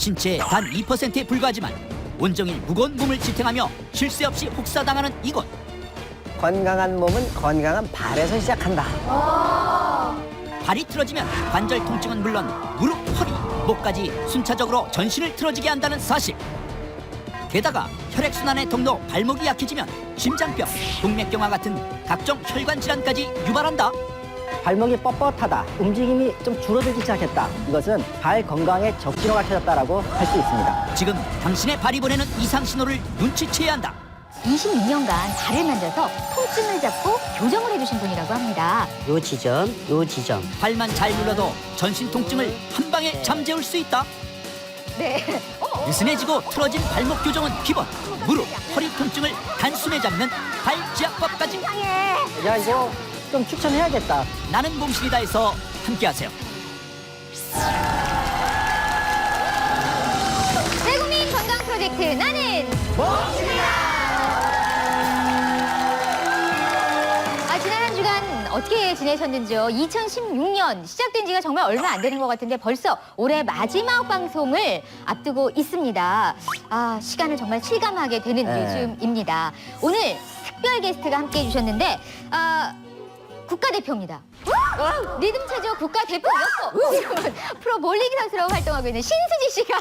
신체의 단 2%에 불과하지만 온종일 무거운 몸을 지탱하며 쉴 새 없이 혹사당하는 이곳. 건강한 몸은 건강한 발에서 시작한다. 발이 틀어지면 관절 통증은 물론 무릎, 허리, 목까지 순차적으로 전신을 틀어지게 한다는 사실. 게다가 혈액순환의 통로 발목이 약해지면 심장병, 동맥경화 같은 각종 혈관 질환까지 유발한다. 발목이 뻣뻣하다, 움직임이 좀 줄어들기 시작했다. 이것은 발 건강에 적신호가 켜졌다라고 할 수 있습니다. 지금 당신의 발이 보내는 이상 신호를 눈치채야 한다. 26년간 발을 만져서 통증을 잡고 교정을 해주신 분이라고 합니다. 요 지점. 발만 잘 눌러도 전신 통증을 한 방에 잠재울 수 있다. 네. 느슨해지고 틀어진 발목 교정은 기본. 무릎, 허리 통증을 단숨에 잡는 발지압법까지. 야, 이거 좀 추천해야겠다. 나는 몸신이다에서 함께하세요. 대국민 건강 프로젝트 나는 지난 한 주간 어떻게 지내셨는지요? 2016년 시작된 지가 정말 얼마 안 되는 것 같은데 벌써 올해 마지막 방송을 앞두고 있습니다. 시간을 정말 실감하게 되는 요즘입니다. 오늘 특별 게스트가 함께해 주셨는데 국가대표입니다. 리듬 체조 국가대표였고 지금은 프로 볼링 선수로 활동하고 있는 신수지 씨가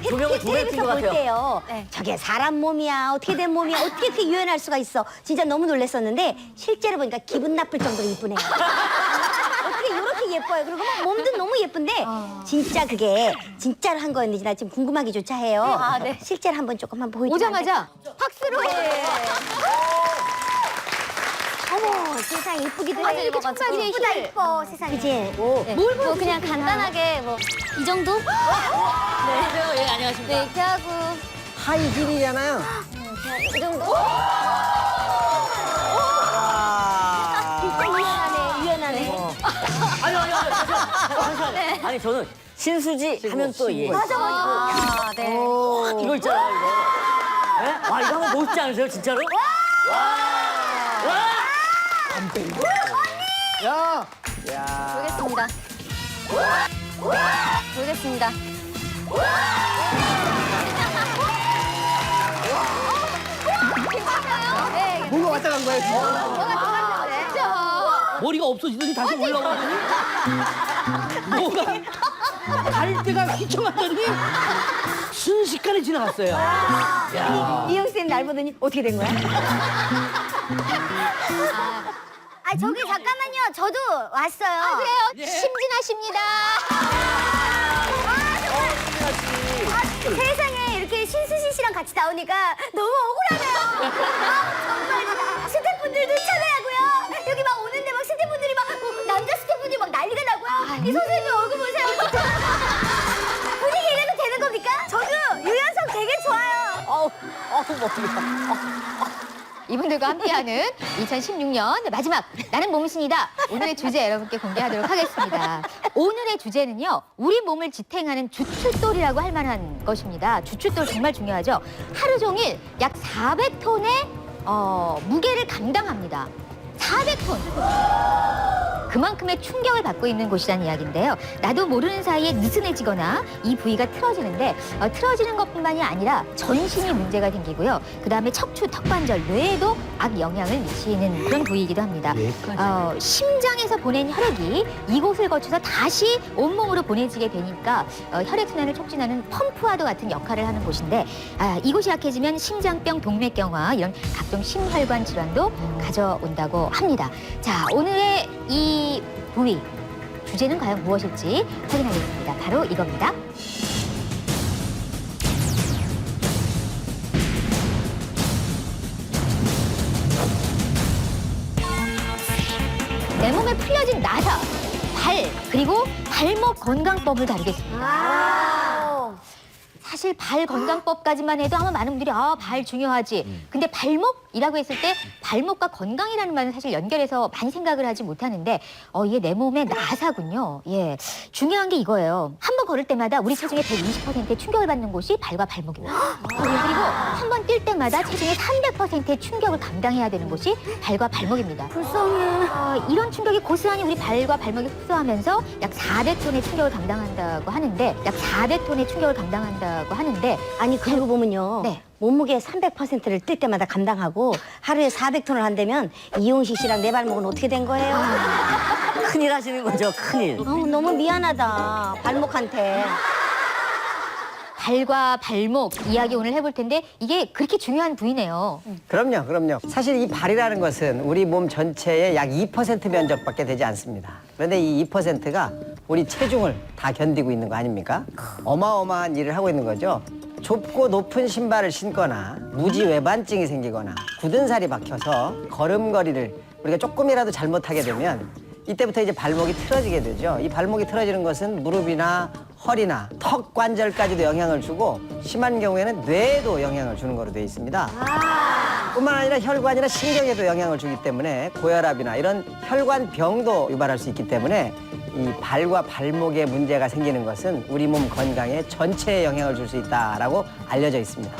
조명을 두 배 핀 것 같아요. 때요. 저게 사람 몸이야, 어떻게 된 몸이야, 어떻게 그렇게 유연할 수가 있어. 진짜 너무 놀랐었는데 실제로 보니까 기분 나쁠 정도로 이쁘네요. 어떻게 이렇게 예뻐요. 그리고 막 몸도 너무 예쁜데 진짜 그게 진짜로 한 거였는지 나 지금 궁금하기조차 해요. 네. 실제로 한번 조금만 보여주면 안 오자마자 박수로 어머, 세상에 이쁘기도 해. 이렇게 청바지에 이쁘다, 힐. 이뻐, 세상에. 그치? 뭐 그냥 간단하게 뭐 이 정도? 안녕하세요. 예, 안녕하십니까. 네, 이렇게 하고 하이힐이잖아요. 이 정도? 진짜 유연하네, 유연하네. 잠시만요. 아니, 저는 신수지 하면 또 예. 맞아. 네. 이거 있잖아요, 이거. 예? 와, 이거 한번 보고 싶지 않으세요, 진짜로? 야! 보겠습니다. 보겠습니다. 괜찮아요? 네. 뭐가 왔다 간 거야, 지금? 진짜. 머리가 없어지더니 다시 올라오더니 뭐가 갈 때가 휘청하더니 순식간에 지나갔어요. 이영 쌤 날 보더니 어떻게 된 거야? 저기 잠깐만요. 저도 왔어요. 그래요? 심진아십니다. 세상에 이렇게 신수진 씨랑 같이 나오니까 너무 억울하네요. 정말 스태프분들도 참여하고요. 여기 막 오는데 막 스태프분들이 막 남자 스태프분들이 막 난리가 나고요. 이 선생님 얼굴 보세요. 분위기 이래도 되는 겁니까? 저도 유연성 되게 좋아요. 이분들과 함께하는 2016년 마지막 나는 몸신이다. 오늘의 주제 여러분께 공개하도록 하겠습니다. 오늘의 주제는요. 우리 몸을 지탱하는 주춧돌이라고 할 만한 것입니다. 주춧돌 정말 중요하죠. 하루 종일 약 400톤의 무게를 감당합니다. 400톤! 그만큼의 충격을 받고 있는 곳이라는 이야기인데요. 나도 모르는 사이에 느슨해지거나 이 부위가 틀어지는데 틀어지는 것뿐만이 아니라 전신이 문제가 생기고요. 그다음에 척추, 턱관절, 뇌에도 악영향을 미치는 그런 부위이기도 합니다. 심장에서 보낸 혈액이 이곳을 거쳐서 다시 온몸으로 보내지게 되니까 혈액순환을 촉진하는 펌프와도 같은 역할을 하는 곳인데 이곳이 약해지면 심장병, 동맥경화 이런 각종 심혈관 질환도 가져온다고 합니다. 자, 오늘의 이 부위 주제는 과연 무엇일지 확인하겠습니다. 바로 이겁니다. 내 몸에 풀려진 나사, 발, 그리고 발목 건강법을 다루겠습니다. 사실 발 건강법까지만 해도 아마 많은 분들이 발 중요하지. 근데 발목이라고 했을 때 발목과 건강이라는 말은 사실 연결해서 많이 생각을 하지 못하는데 이게 내 몸의 나사군요. 예, 중요한 게 이거예요. 한 번 걸을 때마다 우리 체중의 120%의 충격을 받는 곳이 발과 발목입니다. 그리고 한 번 뛸 뛸 때마다 체중의 300%의 충격을 감당해야 되는 곳이 발과 발목입니다. 불쌍해. 이런 충격이 고스란히 우리 발과 발목에 흡수하면서 약 400톤의 충격을 감당한다고 하는데 아니 그리고 보면요. 네. 몸무게 300%를 뛸 때마다 감당하고 하루에 400톤을 한다면 이용식 씨랑 내 발목은 어떻게 된 거예요? 큰일 하시는 거죠, 큰일. 너무 미안하다 발목한테. 발과 발목 이야기 오늘 해볼 텐데 이게 그렇게 중요한 부위네요. 그럼요. 사실 이 발이라는 것은 우리 몸 전체의 약 2% 면적밖에 되지 않습니다. 그런데 이 2%가 우리 체중을 다 견디고 있는 거 아닙니까? 어마어마한 일을 하고 있는 거죠. 좁고 높은 신발을 신거나 무지 외반증이 생기거나 굳은 살이 박혀서 걸음걸이를 우리가 조금이라도 잘못하게 되면 이때부터 이제 발목이 틀어지게 되죠. 이 발목이 틀어지는 것은 무릎이나 허리나 턱 관절까지도 영향을 주고 심한 경우에는 뇌에도 영향을 주는 거로 되어 있습니다. 뿐만 아니라 혈관이나 신경에도 영향을 주기 때문에 고혈압이나 이런 혈관병도 유발할 수 있기 때문에 이 발과 발목에 문제가 생기는 것은 우리 몸 건강에 전체에 영향을 줄 수 있다라고 알려져 있습니다.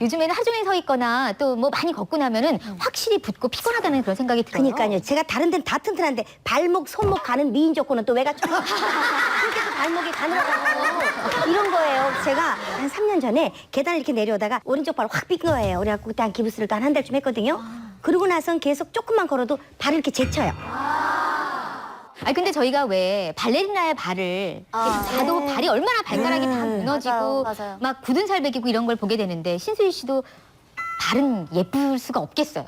요즘에는 하루 종일 서 있거나 또 뭐 많이 걷고 나면은 확실히 붓고 피곤하다는 그런 생각이 들어요. 그러니까요. 제가 다른 데는 다 튼튼한데 발목, 손목 가는 미인 조건은 또 왜가 좀 그렇게 또 발목이 가늘어가고 이런 거예요. 제가 한 3년 전에 계단을 이렇게 내려오다가 오른쪽 발을 확 삔 거예요. 그래갖고 그때 한 기부스를 또 한 달쯤 했거든요. 그러고 나선 계속 조금만 걸어도 발을 이렇게 제쳐요. 아니 근데 저희가 왜 발레리나의 발을 봐도 네. 발이 얼마나 발가락이 다 무너지고 맞아요. 막 굳은 살 베기고 이런 걸 보게 되는데 신수희 씨도 발은 예쁠 수가 없겠어요.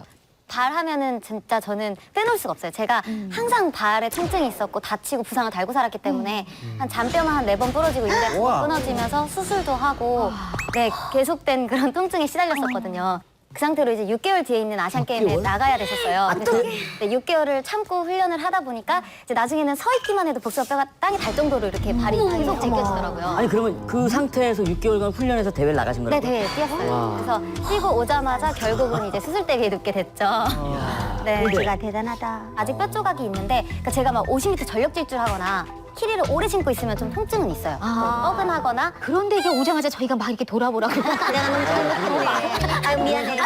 발 하면은 진짜 저는 빼놓을 수가 없어요. 제가 항상 발에 통증이 있었고 다치고 부상을 달고 살았기 때문에 한 잔뼈만 한 4번 부러지고 인대 우와. 끊어지면서 수술도 하고 네 계속된 그런 통증에 시달렸었거든요. 그 상태로 이제 6개월 뒤에 있는 아시안 게임에 나가야 됐었어요. 그래서 네, 6개월을 참고 훈련을 하다 보니까 이제 나중에는 서 있기만 해도 복숭아뼈가 땅에 닿을 정도로 이렇게 발이 계속 제껴지더라고요. 아니, 그러면 그 상태에서 6개월간 훈련해서 대회를 나가신 네, 거라고요? 네, 뛰었어요. 그래서 뛰고 오자마자 결국은 이제 수술대기에 눕게 됐죠. 네. 제가 대단하다. 아직 뼈 조각이 있는데 그러니까 제가 막 50m 전력 질주하거나 힐을 오래 신고 있으면 좀 통증은 있어요. 뻐근하거나 그런데 이제 오자마자 저희가 막 이렇게 돌아보라고. 내가 너무 잘못했네. 아유 미안해.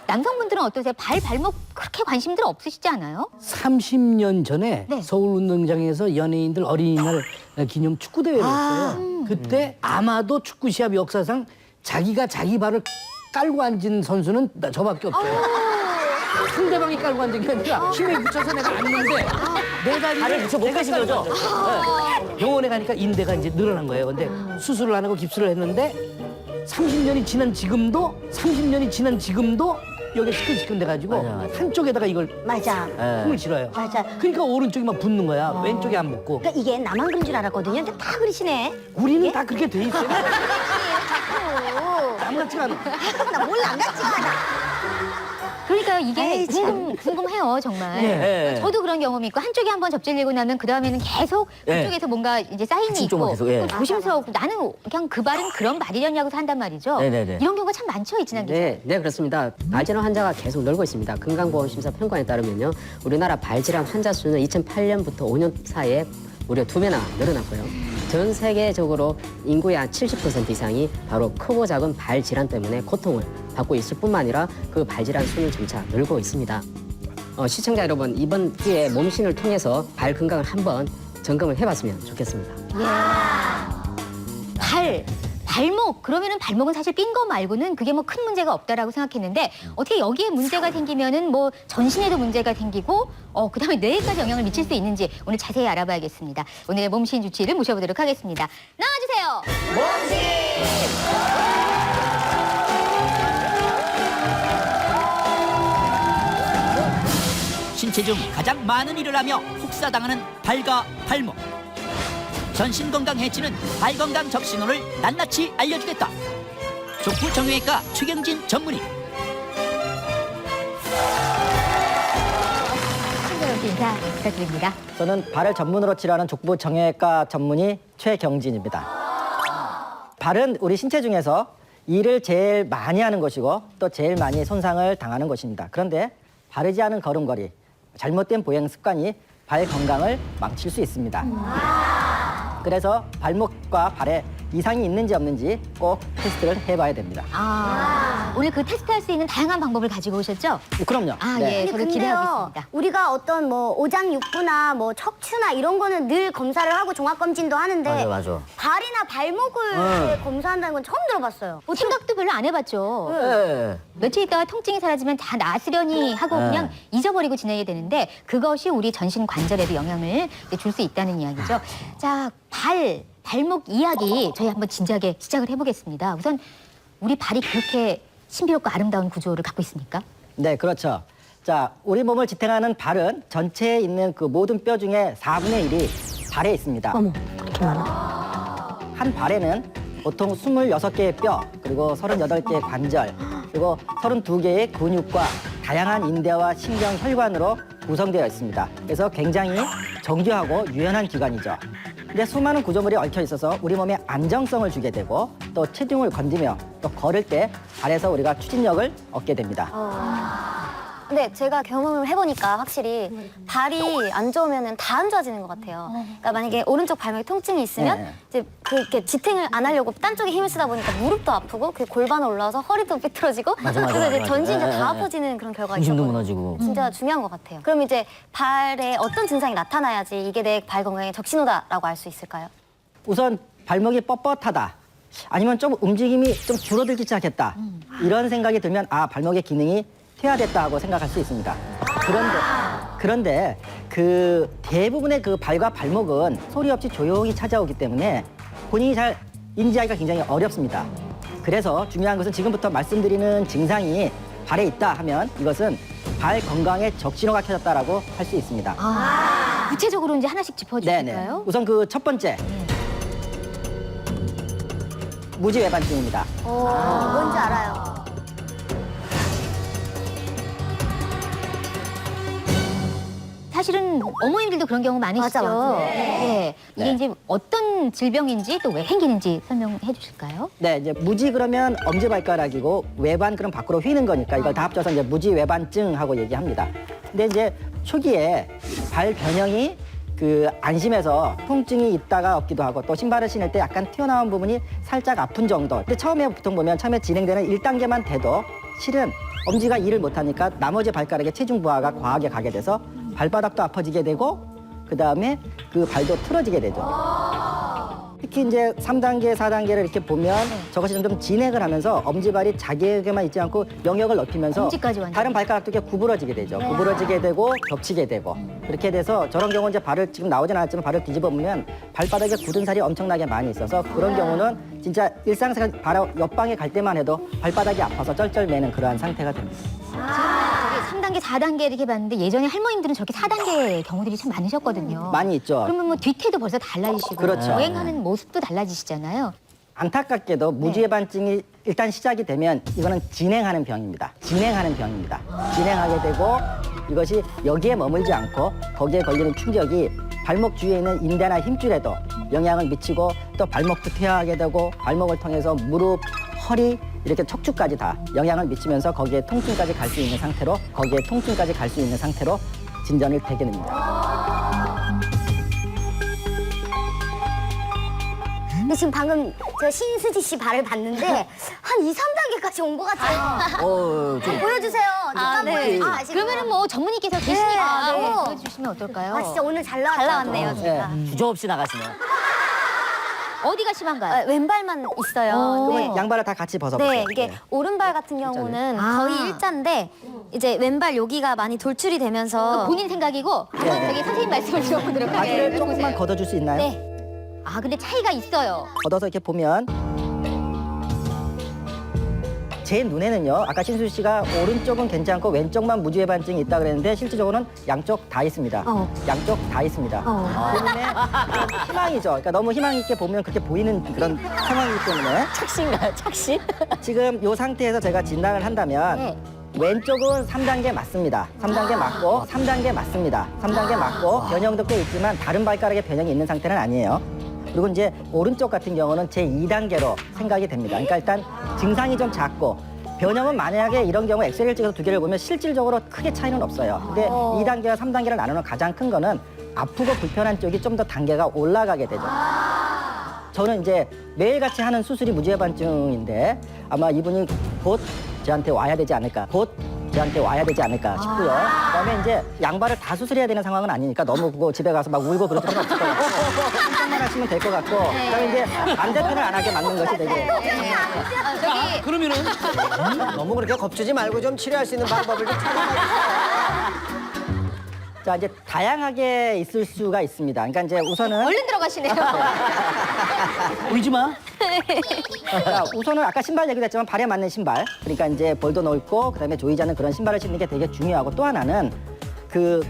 남성분들은 어떠세요? 발, 발목 그렇게 관심들 없으시지 않아요? 30년 전에 네. 서울운동장에서 연예인들 어린이날 기념 축구대회를 했어요. 그때 아마도 축구 시합 역사상 자기가 자기 발을 깔고 앉은 선수는 저밖에 없어요. 상대방이 깔고 앉은 게 아니라 힘에 붙여서 내가 앉는데 내 발을 다리를 붙여 못 가신 거죠? 병원에 가니까 인대가 이제 늘어난 거예요. 근데 수술을 안 하고 깁스를 했는데 30년이 지난 지금도 여기 시큰시큰 돼가지고 맞아. 한쪽에다가 이걸 맞아. 힘을 실어요. 맞아. 그러니까 오른쪽이 막 붓는 거야. 왼쪽이 안 붓고. 그러니까 이게 나만 그런 줄 알았거든요. 근데 다 그러시네. 우리는 다 그렇게 돼 있어요. 남 같지가 않아. 나 몰라 안 같지가 않아. 그러니까 이게 아이, 참. 궁금해요, 정말. 네. 저도 그런 경험이 있고 한쪽이 한번 접질리고 나면 그 다음에는 계속 네. 그쪽에서 뭔가 이제 사인이 한쪽만 있고 계속, 예. 또 조심스럽고 나는 그냥 그 발은 그런 발이려냐고 산단 말이죠. 네네네. 이런 경우가 참 많죠, 이진환 기자. 네, 그렇습니다. 발질환 환자가 계속 늘고 있습니다. 건강보험심사 평가에 따르면요, 우리나라 발질환 환자 수는 2008년부터 5년 사이에 무려 2배나 늘어났고요. 전 세계적으로 인구의 한 70% 이상이 바로 크고 작은 발질환 때문에 고통을 받고 있을 뿐만 아니라 그 발질환 수는 점차 늘고 있습니다. 시청자 여러분, 이번 기회에 몸신을 통해서 발 건강을 한번 점검을 해봤으면 좋겠습니다. 발목 그러면은 발목은 사실 삔 거 말고는 그게 뭐 큰 문제가 없다라고 생각했는데 어떻게 여기에 문제가 생기면은 뭐 전신에도 문제가 생기고 그다음에 뇌에까지 영향을 미칠 수 있는지 오늘 자세히 알아봐야겠습니다. 오늘의 몸신 주치의를 모셔보도록 하겠습니다. 나와주세요. 신체 중 가장 많은 일을 하며 혹사당하는 발과 발목. 전신 건강 해치는 발 건강 적신호를 낱낱이 알려주겠다. 족부 정형외과 최경진 전문의. 친구들 인사 부탁드립니다. 저는 발을 전문으로 치료하는 족부 정형외과 전문의 최경진입니다. 발은 우리 신체 중에서 일을 제일 많이 하는 것이고 또 제일 많이 손상을 당하는 것입니다. 그런데 바르지 않은 걸음걸이, 잘못된 보행 습관이 발 건강을 망칠 수 있습니다. 그래서 발목과 발에 이상이 있는지 없는지 꼭 테스트를 해봐야 됩니다. 오늘 그 테스트할 수 있는 다양한 방법을 가지고 오셨죠? 그럼요. 예, 아니, 저도 기대하고 있습니다. 우리가 어떤 뭐 오장육부나 뭐 척추나 이런 거는 늘 검사를 하고 종합 검진도 하는데 맞아, 맞아. 발이나 발목을 검사한다는 건 처음 들어봤어요. 생각도 별로 안 해봤죠. 네. 며칠 있다가 통증이 사라지면 다 나았으려니 하고 그냥 잊어버리고 지내야 되는데 그것이 우리 전신 관절에도 영향을 줄 수 있다는 이야기죠. 자, 발목 이야기 저희 한번 진지하게 시작을 해보겠습니다. 우선 우리 발이 그렇게 신비롭고 아름다운 구조를 갖고 있습니까? 네, 그렇죠. 자, 우리 몸을 지탱하는 발은 전체에 있는 그 모든 뼈 중에 4분의 1이 발에 있습니다. 어머, 그렇게 많아? 한 발에는 보통 26개의 뼈, 그리고 38개의 관절, 그리고 32개의 근육과 다양한 인대와 신경, 혈관으로 구성되어 있습니다. 그래서 굉장히 정교하고 유연한 기관이죠. 근데 수많은 구조물이 얽혀 있어서 우리 몸에 안정성을 주게 되고 또 체중을 건드며 또 걸을 때 발에서 우리가 추진력을 얻게 됩니다. 근데 제가 경험을 해보니까 확실히 발이 안 좋으면 다 안 좋아지는 것 같아요. 그러니까 만약에 오른쪽 발목에 통증이 있으면 네. 이제 그렇게 지탱을 안 하려고 딴 쪽에 힘을 쓰다 보니까 무릎도 아프고 그 골반에 올라와서 허리도 삐뚤어지고 맞아, 그래서 이제 맞아. 전신이 네, 다 네. 아파지는 그런 결과가 중심도 있었거든요. 무너지고. 진짜 중요한 것 같아요. 그럼 이제 발에 어떤 증상이 나타나야지 이게 내 발 건강의 적신호다라고 알 수 있을까요? 우선 발목이 뻣뻣하다. 아니면 좀 움직임이 좀 줄어들기 시작했다. 이런 생각이 들면 아, 발목의 기능이 퇴화됐다 하고 생각할 수 있습니다. 그런데 그 대부분의 그 발과 발목은 소리 없이 조용히 찾아오기 때문에 본인이 잘 인지하기가 굉장히 어렵습니다. 그래서 중요한 것은 지금부터 말씀드리는 증상이 발에 있다 하면 이것은 발 건강의 적신호가 켜졌다라고 할 수 있습니다. 구체적으로 이제 하나씩 짚어주실까요? 우선 그 첫 번째 무지외반증입니다. 뭔지 알아요. 사실은 어머님들도 그런 경우 많으시죠? 맞아. 네. 이게 네. 이제 어떤 질병인지 또 왜 생기는지 설명해 주실까요? 네, 이제 무지 그러면 엄지발가락이고 외반 그럼 밖으로 휘는 거니까 이걸 다 합쳐서 이제 무지외반증하고 얘기합니다. 근데 이제 초기에 발 변형이 그 안심해서 통증이 있다가 없기도 하고 또 신발을 신을 때 약간 튀어나온 부분이 살짝 아픈 정도. 근데 처음에 보통 보면 처음에 진행되는 1단계만 돼도 실은 엄지가 일을 못하니까 나머지 발가락에 체중 부하가 과하게 가게 돼서 발바닥도 아파지게 되고 그다음에 그 발도 틀어지게 되죠. 특히 이제 3단계, 4단계를 이렇게 보면 저것이 점점 진행을 하면서 엄지발이 자기에게만 있지 않고 영역을 넓히면서 엄지까지 완전히. 다른 발가락도 이렇게 구부러지게 되죠. 구부러지게 되고 겹치게 되고 그렇게 돼서 저런 경우는 이제 발을 지금 나오진 않았지만 발을 뒤집어 보면 발바닥에 굳은 살이 엄청나게 많이 있어서 그런 경우는 진짜 일상생활 바로 옆방에 갈 때만 해도 발바닥이 아파서 쩔쩔매는 그러한 상태가 됩니다. 저기 3단계, 4단계 이렇게 봤는데 예전에 할머님들은 저렇게 4단계 경우들이 참 많으셨거든요. 많이 있죠. 그러면 뭐 뒤태도 벌써 달라지시고 그렇죠. 여행하는 모습도 달라지시잖아요. 안타깝게도 무지외반증이 일단 시작이 되면 이거는 진행하는 병입니다. 진행하는 병입니다. 진행하게 되고 이것이 여기에 머물지 않고 거기에 걸리는 충격이 발목 주위에 있는 인대나 힘줄에도 영향을 미치고 또 발목도 퇴화하게 되고 발목을 통해서 무릎, 허리 이렇게 척추까지 다 영향을 미치면서 거기에 통증까지 갈 수 있는 상태로 진전을 되게 됩니다. 근데 지금 방금 저 신수지 씨 발을 봤는데 한 2, 3단계까지 온 것 같아요. 좀 보여주세요. 아, 네. 그러면은 뭐 전문의께서 계시니까 네, 네. 보여주시면 어떨까요? 아, 진짜 오늘 잘 나왔다. 잘 나왔네요, 진짜. 주저없이 나가시네요. 어디가 심한가요? 왼발만 있어요. 그러면 양발을 다 같이 벗어보세요. 네, 이게 오른발 같은 경우는 거의 일자인데 이제 왼발 여기가 많이 돌출이 되면서 본인 생각이고 한번 네. 저기 선생님 말씀을 들어보도록 바지를 하겠습니다. 조금만 걷어줄 수 있나요? 네. 아 근데 차이가 있어요. 걷어서 이렇게 보면 제 눈에는요. 아까 신수 씨가 오른쪽은 괜찮고 왼쪽만 무지외반증이 있다 그랬는데 실질적으로는 양쪽 다 있습니다. 양쪽 다 있습니다. 때문에 희망이죠. 그러니까 너무 희망 있게 보면 그렇게 보이는 그런 상황이기 때문에 착시인가요? 착시? 지금 이 상태에서 제가 진단을 한다면 네. 왼쪽은 3단계 맞습니다. 3단계 맞고 3단계 맞습니다. 3단계 맞고 변형도 꽤 있지만 다른 발가락에 변형이 있는 상태는 아니에요. 그리고 이제 오른쪽 같은 경우는 제2단계로 생각이 됩니다. 그러니까 일단 증상이 좀 작고 변형은 만약에 이런 경우 엑스레이를 찍어서 두 개를 보면 실질적으로 크게 차이는 없어요. 근데 2단계와 3단계를 나누는 가장 큰 거는 아프고 불편한 쪽이 좀 더 단계가 올라가게 되죠. 저는 이제 매일같이 하는 수술이 무지해반증인데 아마 이분이 곧 저한테 와야 되지 않을까. 곧 저한테 와야 되지 않을까 싶고요. 그다음에 이제 양발을 다 수술해야 되는 상황은 아니니까 너무 그거 집에 가서 막 울고 그럴 필요는 없을 것 같고 한쪽만 하시면 될 것 같고 그다음에 이제 반대편을 안 하게 맞는 것이 되게 저기 그러면은 너무 그렇게 겁주지 말고 좀 치료할 수 있는 방법을 좀 찾아봐주세요. 자 이제 다양하게 있을 수가 있습니다. 그러니까 이제 우선은 얼른 들어가시네요. 울지 마. 자, 우선은 아까 신발 얘기도 했지만 발에 맞는 신발. 그러니까 이제 볼도 넓고 그다음에 조이지 않는 그런 신발을 신는 게 되게 중요하고 또 하나는 그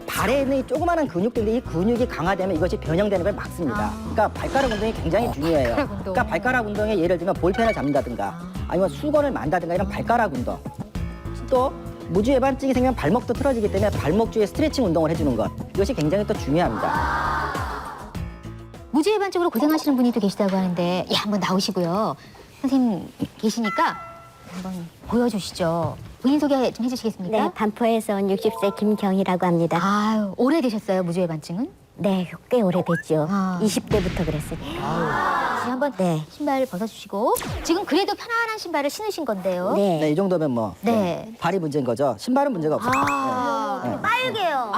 발에 있는 이 조그마한 근육들인데 이 근육이 강화되면 이것이 변형되는 걸 막습니다. 그러니까 발가락 운동이 굉장히 중요해요. 발가락 운동. 그러니까 발가락 운동에 예를 들면 볼펜을 잡는다든가 아니면 수건을 만다든가 이런 발가락 운동. 또 무주외반증이 생기면 발목도 틀어지기 때문에 발목 주위에 스트레칭 운동을 해주는 것. 이것이 굉장히 또 중요합니다. 무지해반적으로 고생하시는 분이 또 계시다고 하는데 예, 한번 나오시고요. 선생님 계시니까 한번 보여주시죠. 본인 소개 좀 해주시겠습니까? 네, 반포에서 온 60세 김경이라고 합니다. 아유, 오래되셨어요, 무지해반증은? 네, 꽤 오래됐죠. 아. 20대부터 그랬어요. 지금 한번 네. 신발 벗어주시고 지금 그래도 편안한 신발을 신으신 건데요. 네. 네, 이 정도면 뭐 네. 발이 문제인 거죠. 신발은 문제가 없어요. 네. 빨개요.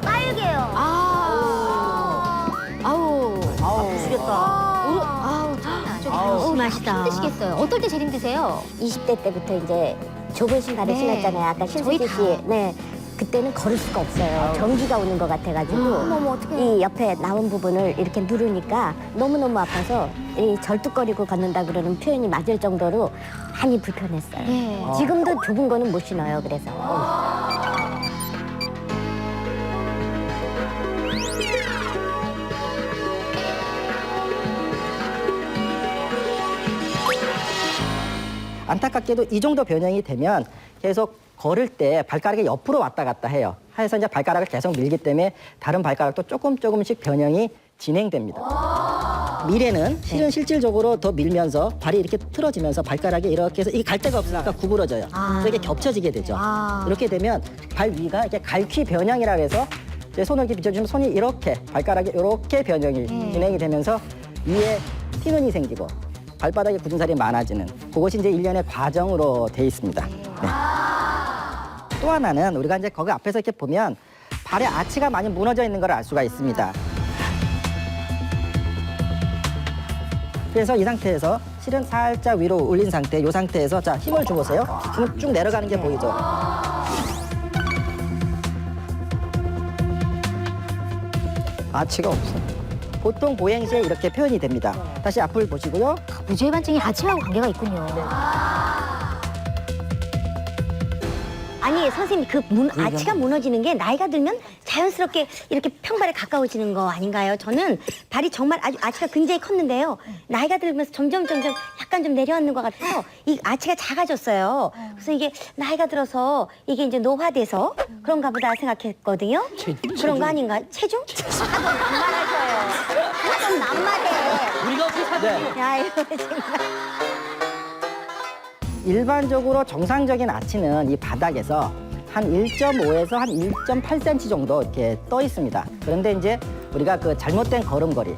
빨개요. 아프시겠다. 심하시다. 힘드시겠어요. 어떨 때 제일 힘드세요? 20대 때부터 이제 좁은 신발을 네. 신었잖아요. 아까 저희 신수지 씨. 네. 그때는 걸을 수가 없어요. 전기가 오는 것 같아가지고 이 옆에 나온 부분을 이렇게 누르니까 너무너무 아파서 이 절뚝거리고 걷는다 그러는 표현이 맞을 정도로 많이 불편했어요. 네. 지금도 좁은 거는 못 신어요. 그래서. 안타깝게도 이 정도 변형이 되면 계속 걸을 때 발가락이 옆으로 왔다 갔다 해요. 해서 이제 발가락을 계속 밀기 때문에 다른 발가락도 조금씩 변형이 진행됩니다. 미래는 실질적으로 더 밀면서 발이 이렇게 틀어지면서 발가락이 이렇게 해서 이게 갈 데가 없으니까 구부러져요. 그래서 이게 겹쳐지게 되죠. 이렇게 되면 발 위가 이렇게 갈퀴 변형이라 해서 이제 손을 이렇게 비춰주면 손이 이렇게 발가락이 이렇게 변형이 진행이 되면서 위에 티눈이 생기고 발바닥에 굳은 살이 많아지는 그것이 이제 일련의 과정으로 돼 있습니다. 네. 또 하나는 우리가 이제 거기 앞에서 이렇게 보면 발의 아치가 많이 무너져 있는 걸 알 수가 있습니다. 그래서 이 상태에서 실은 살짝 위로 올린 상태, 이 상태에서 자 힘을 줘보세요. 힘을 쭉 내려가는 게 보이죠? 아치가 없어요. 보통 보행 시에 이렇게 표현이 됩니다. 다시 앞을 보시고요. 무지해반증이 아침하고 관계가 있군요. 아니 선생님 아치가 무너지는 게 나이가 들면 자연스럽게 이렇게 평발에 가까워지는 거 아닌가요? 저는 발이 정말 아주 아치가 굉장히 컸는데요. 나이가 들면서 점점 약간 좀 내려앉는 것 같아서 이 아치가 작아졌어요. 그래서 이게 나이가 들어서 이게 이제 노화돼서 그런가 보다 생각했거든요. 그런 거 아닌가? 체중? 남말하셔요. 좀 남말해. 우리가 어떻게 사지? 아유 정말. 일반적으로 정상적인 아치는 이 바닥에서 한 1.5에서 한 1.8cm 정도 이렇게 떠 있습니다. 그런데 이제 우리가 그 잘못된 걸음걸이,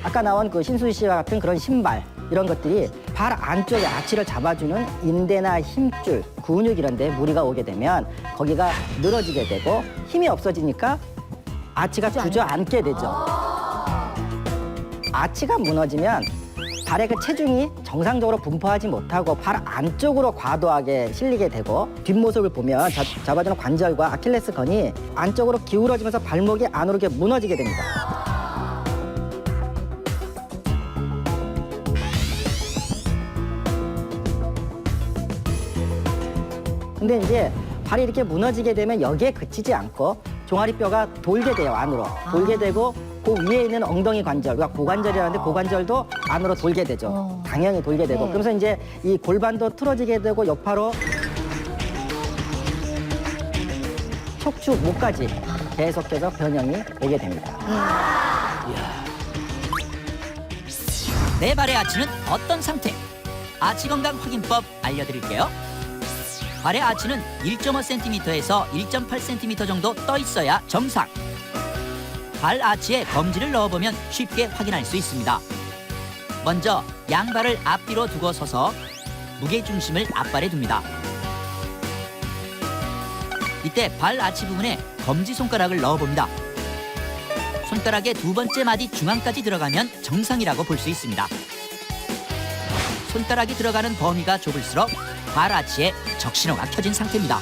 아까 나온 그 신수희 씨와 같은 그런 신발 이런 것들이 발 안쪽에 아치를 잡아주는 인대나 힘줄, 근육 이런 데 무리가 오게 되면 거기가 늘어지게 되고 힘이 없어지니까 아치가 주저앉게 되죠. 아치가 무너지면 발의 그 체중이 정상적으로 분포하지 못하고 발 안쪽으로 과도하게 실리게 되고 뒷모습을 보면 잡아주는 관절과 아킬레스건이 안쪽으로 기울어지면서 발목이 안으로 이렇게 무너지게 됩니다. 근데 이제 발이 이렇게 무너지게 되면 여기에 그치지 않고 종아리뼈가 돌게 돼요, 안으로. 돌게 되고 그 위에 있는 엉덩이 관절, 우리가 고관절이라는데 고관절도 안으로 돌게 되죠. 당연히 돌게 되고. 그러면서 이제 이 골반도 틀어지게 되고 여파로 척추, 목까지 계속해서 변형이 오게 됩니다. 내 발의 아치는 어떤 상태? 아치 건강 확인법 알려드릴게요. 발의 아치는 1.5cm에서 1.8cm 정도 떠 있어야 정상. 발 아치에 검지를 넣어보면 쉽게 확인할 수 있습니다. 먼저 양발을 앞뒤로 두고 서서 무게 중심을 앞발에 둡니다. 이때 발 아치 부분에 검지 손가락을 넣어봅니다. 손가락의 두 번째 마디 중앙까지 들어가면 정상이라고 볼 수 있습니다. 손가락이 들어가는 범위가 좁을수록 발 아치에 적신호가 켜진 상태입니다.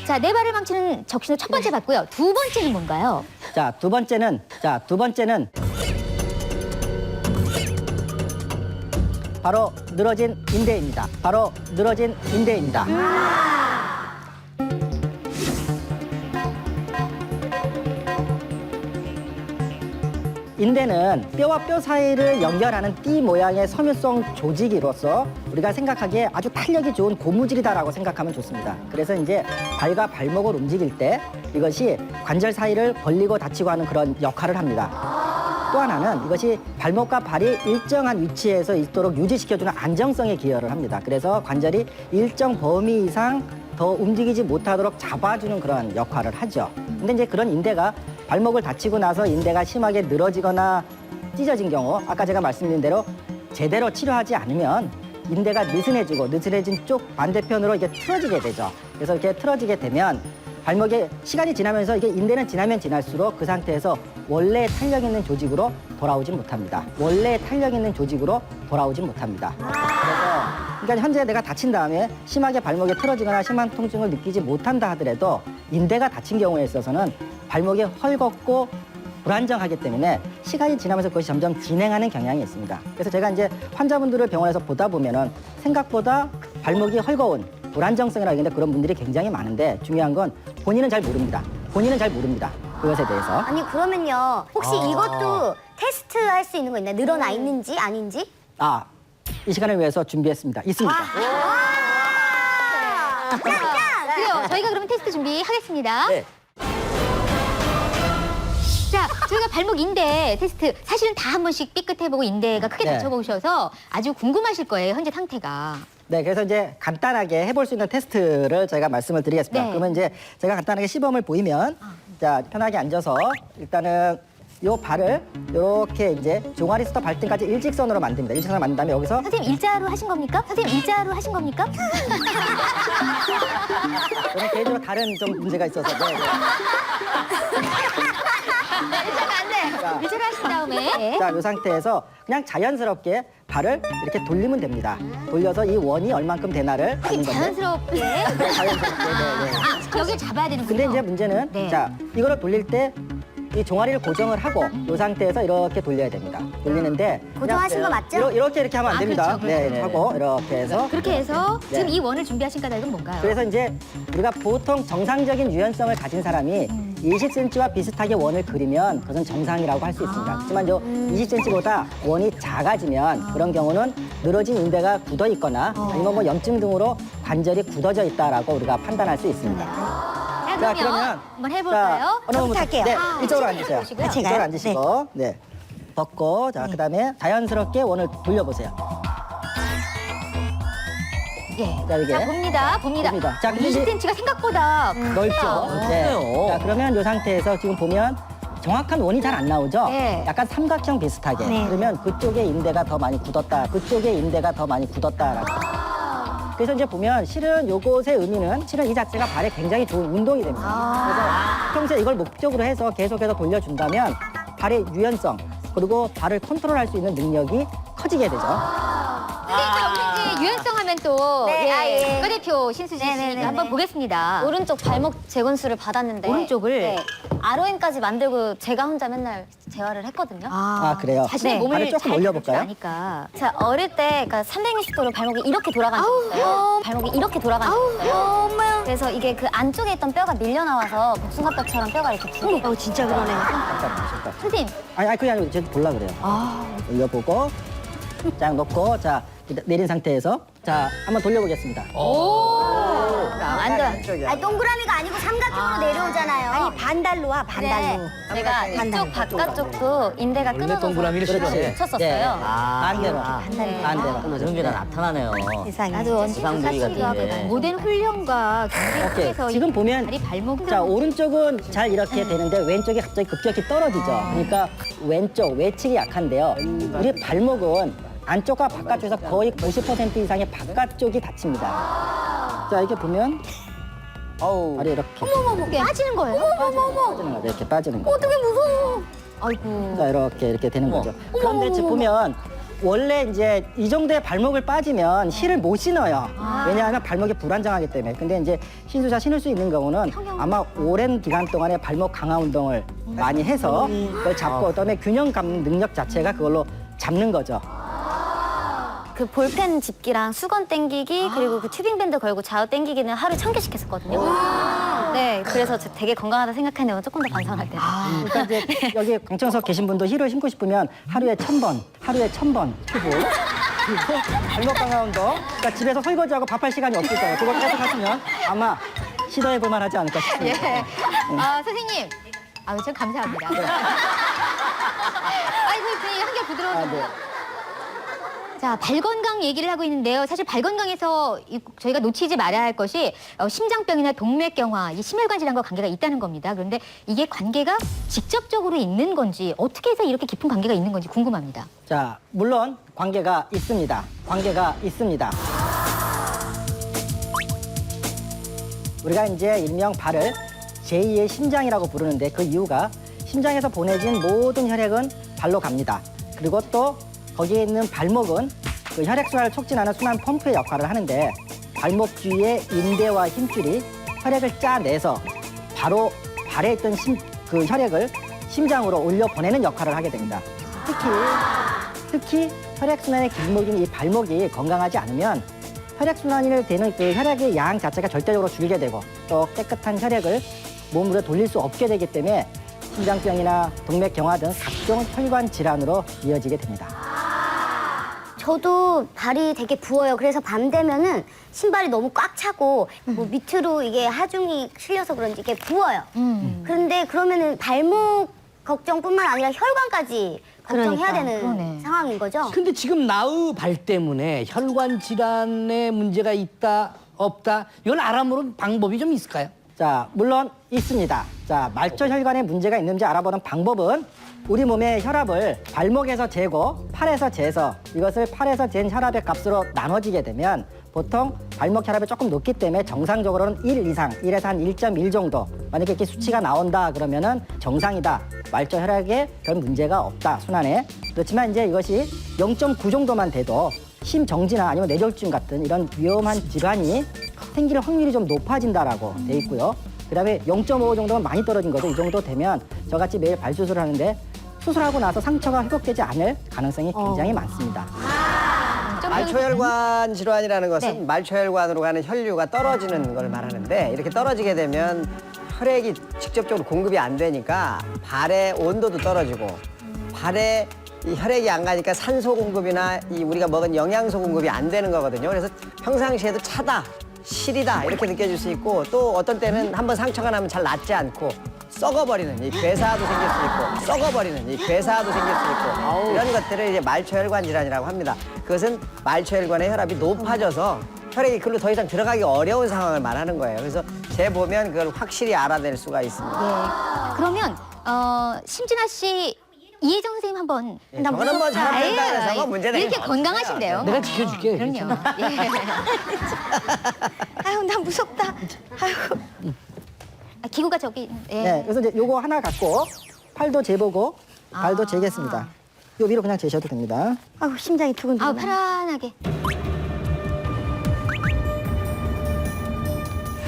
자, 네 발을 망치는 적신호 첫 번째 봤고요. 두 번째는 뭔가요? 자, 두 번째는 바로 늘어진 인대입니다. 바로 늘어진 인대입니다. 인대는 뼈와 뼈 사이를 연결하는 띠 모양의 섬유성 조직이로서 우리가 생각하기에 아주 탄력이 좋은 고무줄이다라고 생각하면 좋습니다. 그래서 이제 발과 발목을 움직일 때 이것이 관절 사이를 벌리고 닫히고 하는 그런 역할을 합니다. 또 하나는 이것이 발목과 발이 일정한 위치에서 있도록 유지시켜주는 안정성에 기여를 합니다. 그래서 관절이 일정 범위 이상 더 움직이지 못하도록 잡아주는 그런 역할을 하죠. 근데 이제 그런 인대가 발목을 다치고 나서 인대가 심하게 늘어지거나 찢어진 경우 아까 제가 말씀드린 대로 제대로 치료하지 않으면 인대가 느슨해진 쪽 반대편으로 이게 틀어지게 되죠. 그래서 이렇게 틀어지게 되면 발목에 시간이 지나면서 이게 인대는 지나면 지날수록 그 상태에서 원래 탄력 있는 조직으로 돌아오진 못합니다. 원래 탄력 있는 조직으로 돌아오진 못합니다. 그러니까 현재 내가 다친 다음에 심하게 발목에 틀어지거나 심한 통증을 느끼지 못한다 하더라도 인대가 다친 경우에 있어서는 발목이 헐겁고 불안정하기 때문에 시간이 지나면서 그것이 점점 진행하는 경향이 있습니다. 그래서 제가 이제 환자분들을 병원에서 보다 보면은 생각보다 발목이 헐거운 불안정성이라고 하는데 그런 분들이 굉장히 많은데 중요한 건 본인은 잘 모릅니다. 본인은 잘 모릅니다. 그것에 대해서. 아니 그러면요 혹시 이것도 테스트 할 수 있는 거 있나요? 늘어나 있는지 아닌지? 아, 이 시간을 위해서 준비했습니다. 있습니다. 그래요. 저희가 그러면 테스트 준비하겠습니다. 네. 자, 저희가 발목 인대 테스트 사실은 다 한 번씩 삐끗해보고 인대가 크게 네. 다쳐보셔서 아주 궁금하실 거예요, 현재 상태가. 네, 그래서 이제 간단하게 해볼 수 있는 테스트를 저희가 말씀을 드리겠습니다. 네. 그러면 이제 제가 간단하게 시범을 보이면 자 편하게 앉아서 일단은 요 발을 이렇게 이제 종아리부터 발등까지 일직선으로 만듭니다. 일직선으로 만든 다음에 여기서 선생님 일자로 하신 겁니까? 선생님 일자로 하신 겁니까? 저는 개인적으로 다른 좀 문제가 있어서 네, 네. 일자로 하신 다음에 네. 자, 이 상태에서 그냥 자연스럽게 발을 이렇게 돌리면 됩니다. 돌려서 이 원이 얼만큼 되나를 아는 건데. 자연스럽게. 네, 자연스럽게. 네, 네. 아, 여기를 잡아야 되는군요. 근데 이제 문제는 네. 자 이거를 돌릴 때 이 종아리를 고정을 하고 이 상태에서 이렇게 돌려야 됩니다. 돌리는데 고정하신 거 맞죠? 이렇게 하면 안 됩니다. 그렇죠, 네, 그렇죠. 하고 이렇게 해서 그렇게 해서 네. 지금 이 원을 준비하신 까닭은 뭔가요? 그래서 이제 우리가 보통 정상적인 유연성을 가진 사람이 20cm와 비슷하게 원을 그리면 그것은 정상이라고 할 수 있습니다. 하지만 20cm보다 원이 작아지면 그런 경우는 늘어진 인대가 굳어 있거나 아니면 뭐 염증 등으로 관절이 굳어져 있다라고 우리가 판단할 수 있습니다. 자, 그러면 한번 해볼까요? 어느 분부터 할게요. 네, 아, 이쪽으로 네, 앉으세요. 보시고요. 아, 제가요? 이쪽으로 앉으시고, 네. 벗고, 자, 그다음에 자연스럽게 원을 돌려보세요. 예. 자, 이게. 자, 봅니다. 봅니다. 자, 근데 이제 20cm가 생각보다 넓죠. 네. 자, 그러면 이 상태에서 지금 보면 정확한 원이 잘 안 나오죠? 네. 약간 삼각형 비슷하게. 네. 그러면 그쪽에 인대가 더 많이 굳었다. 그쪽에 인대가 더 많이 굳었다라고. 그래서 이제 보면 실은 요것의 의미는 실은 이 자체가 발에 굉장히 좋은 운동이 됩니다. 그래서 평소에 이걸 목적으로 해서 계속해서 돌려준다면 발의 유연성 그리고 발을 컨트롤할 수 있는 능력이 커지게 되죠. 우리 이제 유연성 하면 또 네, 아, 예. 국가대표 신수지 네네네네. 씨가 한번 보겠습니다. 오른쪽 발목 재건수를 받았는데 오른쪽을? 네, ROM까지 만들고 제가 혼자 맨날 재활을 했거든요. 아, 그래요? 자신의 네. 몸을 발을 조금 잘 올려볼까요? 다룰 줄 아니까. 제가 어릴 때 그러니까 360도로 발목이 이렇게 돌아간 적이 있어요. 발목이 이렇게 돌아간 적이 있어요. 그래서 이게 그 안쪽에 있던 뼈가 밀려 나와서 복숭아뼈처럼 뼈가 이렇게 두 개. 진짜 그러네요. 잠깐. 선생님, 아니, 그게 아니고 쟤 볼라 그래요. 올려보고 쫙 놓고 자 내린 상태에서 자 한번 돌려보겠습니다. 오, 완전. 안쪽이야. 아니 동그라미가 아니고 삼각형으로 내려오는 나오잖아요. 아니 반달로 와 반달로. 제가 이쪽 바깥쪽도 인대가 원래 끊어져서 동그라미를 그래서 싫어해. 붙였었어요. 반대로. 반대로. 그런 게 다 나타나네요. 세상에. 나도 언제 지방 부위 사실과 같은데. 모든 훈련과 오케이. 경기에서 지금 보면 다리 발목 자 오른쪽은 잘 이렇게 되는데 왼쪽이 갑자기 급격히 떨어지죠. 그러니까 왼쪽 외측이 약한데요. 우리 발목은 안쪽과 바깥쪽에서 거의 90% 이상의 바깥쪽이 다칩니다. 자 이렇게 보면 어우. 발이 이렇게 빠지는 거예요? 빠지는 거죠. 이렇게 빠지는 거. 어떻게 무서워. 아이고. 자 이렇게 되는 거죠. 그런데 지금 보면 원래 이제 이 정도의 발목을 빠지면 힐을 못 신어요. 왜냐하면 발목이 불안정하기 때문에. 근데 이제 신수자 신을 수 있는 경우는 아마 오랜 기간 동안에 발목 강화 운동을 많이 해서 그걸 잡고 그다음에 균형 잡는 능력 자체가 그걸로 잡는 거죠. 그 볼펜 집기랑 수건 땡기기 그리고 그 튜빙 밴드 걸고 좌우 땡기기는 하루에 1000개씩 했었거든요. 네, 그래서 저 되게 건강하다 생각했는데 조금 더 반성할 때는. 그러니까 이제 여기 강청석 계신 분도 힐을 신고 싶으면 하루에 1000번 튜브 그리고 발목 강화 운동. 그러니까 집에서 설거지하고 밥할 시간이 없을 거예요. 그거 계속 하시면 아마 시도해 볼 만하지 않을까 싶습니다. 예. 선생님. 참 감사합니다. 아이고, 한개 부드러워서. 네. 자, 발 건강 얘기를 하고 있는데요. 사실 발 건강에서 저희가 놓치지 말아야 할 것이 심장병이나 동맥경화, 이 심혈관 질환과 관계가 있다는 겁니다. 그런데 이게 관계가 직접적으로 있는 건지 어떻게 해서 이렇게 깊은 관계가 있는 건지 궁금합니다. 자, 물론 관계가 있습니다. 관계가 있습니다. 우리가 이제 일명 발을 제2의 심장이라고 부르는데 그 이유가 심장에서 보내진 모든 혈액은 발로 갑니다. 그리고 또 거기에 있는 발목은 그 혈액순환을 촉진하는 순환 펌프의 역할을 하는데 발목 주위의 인대와 힘줄이 혈액을 짜내서 바로 발에 있던 그 혈액을 심장으로 올려 보내는 역할을 하게 됩니다. 특히 혈액순환의 길목인 이 발목이 건강하지 않으면 혈액순환이 되는 그 혈액의 양 자체가 절대적으로 줄게 되고 또 깨끗한 혈액을 몸으로 돌릴 수 없게 되기 때문에 심장병이나 동맥경화 등 각종 혈관 질환으로 이어지게 됩니다. 저도 발이 되게 부어요. 그래서 밤 되면은 신발이 너무 꽉 차고 뭐 밑으로 이게 하중이 실려서 그런지 이게 부어요. 그런데 그러면은 발목 걱정뿐만 아니라 혈관까지 걱정해야 되는 그러네. 상황인 거죠. 근데 지금 나의 발 때문에 혈관 질환에 문제가 있다, 없다, 이걸 알아보는 방법이 좀 있을까요? 자, 물론 있습니다. 자, 말초 혈관에 문제가 있는지 알아보는 방법은 우리 몸의 혈압을 발목에서 재고 팔에서 재서 이것을 팔에서 잰 혈압의 값으로 나눠지게 되면 보통 발목 혈압이 조금 높기 때문에 정상적으로는 1 이상, 1에서 한 1.1 정도 만약에 이렇게 수치가 나온다 그러면은 정상이다. 말초 혈액에 별 문제가 없다, 순환에. 그렇지만 이제 이것이 0.9 정도만 돼도 심정지나 아니면 뇌졸중 같은 이런 위험한 질환이 생길 확률이 좀 높아진다라고 돼 있고요. 그다음에 0.5 정도면 많이 떨어진 거죠. 이 정도 되면 저같이 매일 발 수술을 하는데 수술하고 나서 상처가 회복되지 않을 가능성이 굉장히 많습니다. 말초혈관 질환이라는 것은 네. 말초혈관으로 가는 혈류가 떨어지는 걸 말하는데 이렇게 떨어지게 되면 혈액이 직접적으로 공급이 안 되니까 발의 온도도 떨어지고 발에 이 혈액이 안 가니까 산소 공급이나 이 우리가 먹은 영양소 공급이 안 되는 거거든요. 그래서 평상시에도 차다, 시리다 이렇게 느껴질 수 있고 또 어떤 때는 한번 상처가 나면 잘 낫지 않고 썩어버리는 이 괴사도 생길 수 있고 썩어버리는 이 괴사도 생길 수 있고 이런 것들을 이제 말초혈관 질환이라고 합니다. 그것은 말초혈관의 혈압이 높아져서 혈액이 그걸로 더 이상 들어가기 어려운 상황을 말하는 거예요. 그래서 재보면 그걸 확실히 알아낼 수가 있습니다. 예. 그러면 심진아 씨 이혜정 선생님 한번 저는 뭐 잘한다 아유, 그래서 뭐 문제는 이렇게 건강하신데요. 내가 지켜줄게. 그럼요. 예. 아유, 나 무섭다. 아유. 기구가 저기. 예. 네, 그래서 이제 요거 하나 갖고 팔도 재보고 발도 재겠습니다. 요 위로 그냥 재셔도 됩니다. 아우 심장이 두근두근. 편안하게.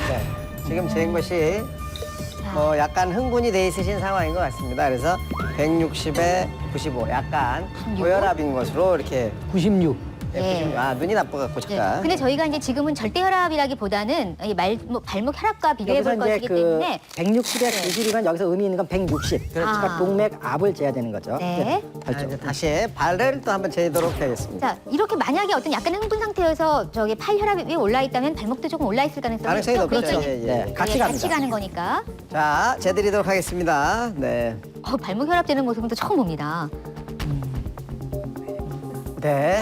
네, 지금 재인 것이 약간 흥분이 돼 있으신 상황인 것 같습니다. 그래서 160에 95, 약간 고혈압인 것으로 이렇게 96. 예. 아, 눈이 나빠갖고 네. 잠깐. 근데 저희가 이제 지금은 절대 혈압이라기보다는 이 발목 혈압과 비교해 볼 여기서 이제 것이기 그 때문에 160에 90이면 여기서 의미 있는 건 160. 그러니까 동맥 압을 재야 되는 거죠. 네. 자, 이제 다시 발을 또 한번 재도록 하겠습니다. 자, 이렇게 만약에 어떤 약간 흥분 상태여서 저기 팔 혈압이 올라 있다면 발목도 조금 올라 있을 가능성이 가능성이 있죠. 높겠죠. 그렇죠. 예, 예. 네, 같이 예, 갑니다. 같이 가는 거니까. 자, 재드리도록 하겠습니다. 네. 발목 혈압 재는 모습은 또 처음 봅니다. 네.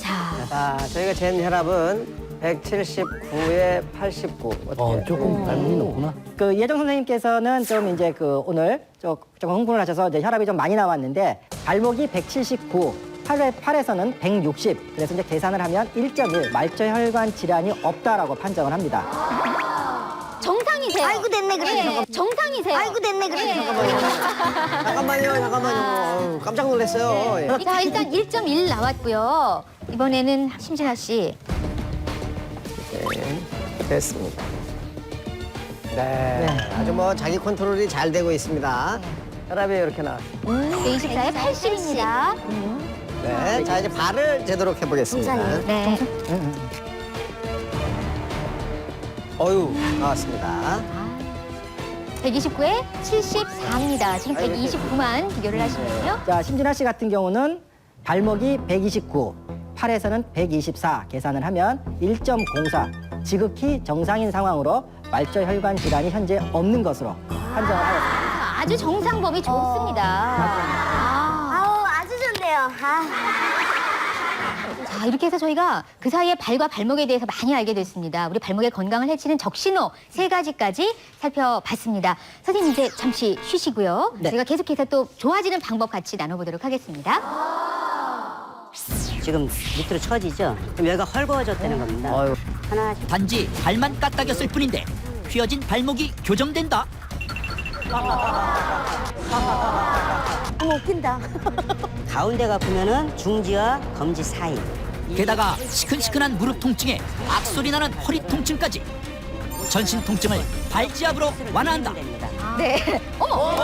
자, 자, 저희가 잰 혈압은 179에 89. 어떻게? 조금 발목이 높구나. 그 이혜정 선생님께서는 좀 이제 그 오늘 조금 흥분을 하셔서 이제 혈압이 좀 많이 나왔는데 발목이 179, 팔에서는 160. 그래서 이제 계산을 하면 1.1 말초혈관 질환이 없다라고 판정을 합니다. 정상이세요. 아이고, 됐네, 그래. 예, 정상이세요. 아이고, 됐네, 그래. 잠깐만요. 어우, 깜짝 놀랐어요. 예. 자, 일단 1.1 나왔고요. 이번에는 심진아 씨. 네, 됐습니다. 네, 아주 뭐 자기 컨트롤이 잘 되고 있습니다. 혈압이 이렇게 나왔습니다. 24에 80입니다. 네, 자 이제 발을 재도록 해보겠습니다. 네. 어유 나왔습니다. 129에 74입니다. 지금 129만 비교를 하시면요. 자, 심진아 씨 같은 경우는 발목이 129, 팔에서는 124 계산을 하면 1.04 지극히 정상인 상황으로 말초혈관 질환이 현재 없는 것으로 판정을 하였습니다. 아주 정상 범위 좋습니다. 아우, 아주 좋네요. 자, 이렇게 해서 저희가 그 사이에 발과 발목에 대해서 많이 알게 됐습니다. 우리 발목의 건강을 해치는 적신호 3가지까지 살펴봤습니다. 선생님 이제 잠시 쉬시고요. 네. 저희가 계속해서 또 좋아지는 방법 같이 나눠보도록 하겠습니다. 지금 밑으로 처지죠? 그럼 여기가 헐거워졌다는 겁니다. 하나씩 단지 발만 까딱였을 뿐인데 휘어진 발목이 교정된다. 어머, 웃긴다. 가운데가 보면은 중지와 검지 사이. 게다가 시큰시큰한 무릎 통증에 악소리 나는 허리 통증까지 전신 통증을 발지압으로 완화한다. 됩니다. 네. 어머!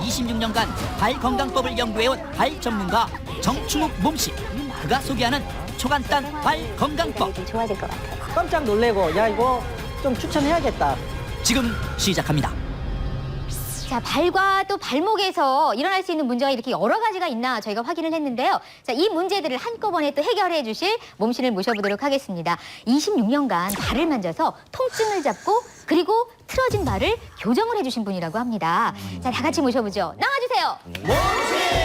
26년간 발 건강법을 연구해온 발 전문가 정충욱 몸씨, 그가 소개하는 초간단 발 건강법 좀 좋아질 것 같아요. 깜짝 놀래고 야 이거 좀 추천해야겠다. 지금 시작합니다. 자, 발과 또 발목에서 일어날 수 있는 문제가 이렇게 여러 가지가 있나 저희가 확인을 했는데요. 자, 이 문제들을 한꺼번에 또 해결해 주실 몸신을 모셔보도록 하겠습니다. 26년간 발을 만져서 통증을 잡고 그리고 틀어진 발을 교정을 해주신 분이라고 합니다. 자, 다 같이 모셔보죠. 나와주세요.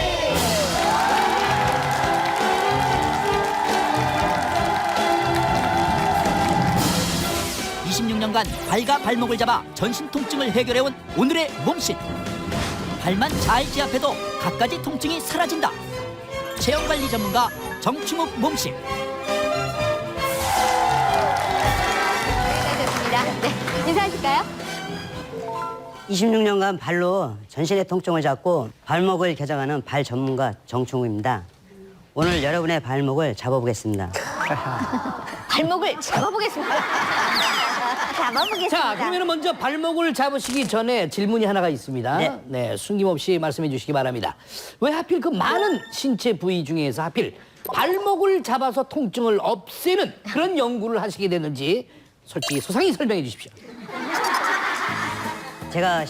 26년간 발과 발목을 잡아 전신 통증을 해결해온 오늘의 몸신. 발만 잘 지압해도 갖가지 통증이 사라진다. 체형관리 전문가 정충욱 몸신. 네, 좋습니다. 네, 인사하실까요? 26년간 발로 전신의 통증을 잡고 발목을 교정하는 발 전문가 정충우입니다. 오늘 여러분의 발목을 잡아보겠습니다. 발목을 잡아보겠습니다. 잡아보겠습니다. 자, 그러면 먼저 발목을 잡으시기 전에 질문이 하나가 있습니다. 네. 네, 숨김없이 말씀해 주시기 바랍니다. 왜 하필 그 많은 신체 부위 중에서 하필 발목을 잡아서 통증을 없애는 그런 연구를 하시게 됐는지 솔직히 소상히 설명해 주십시오. 제가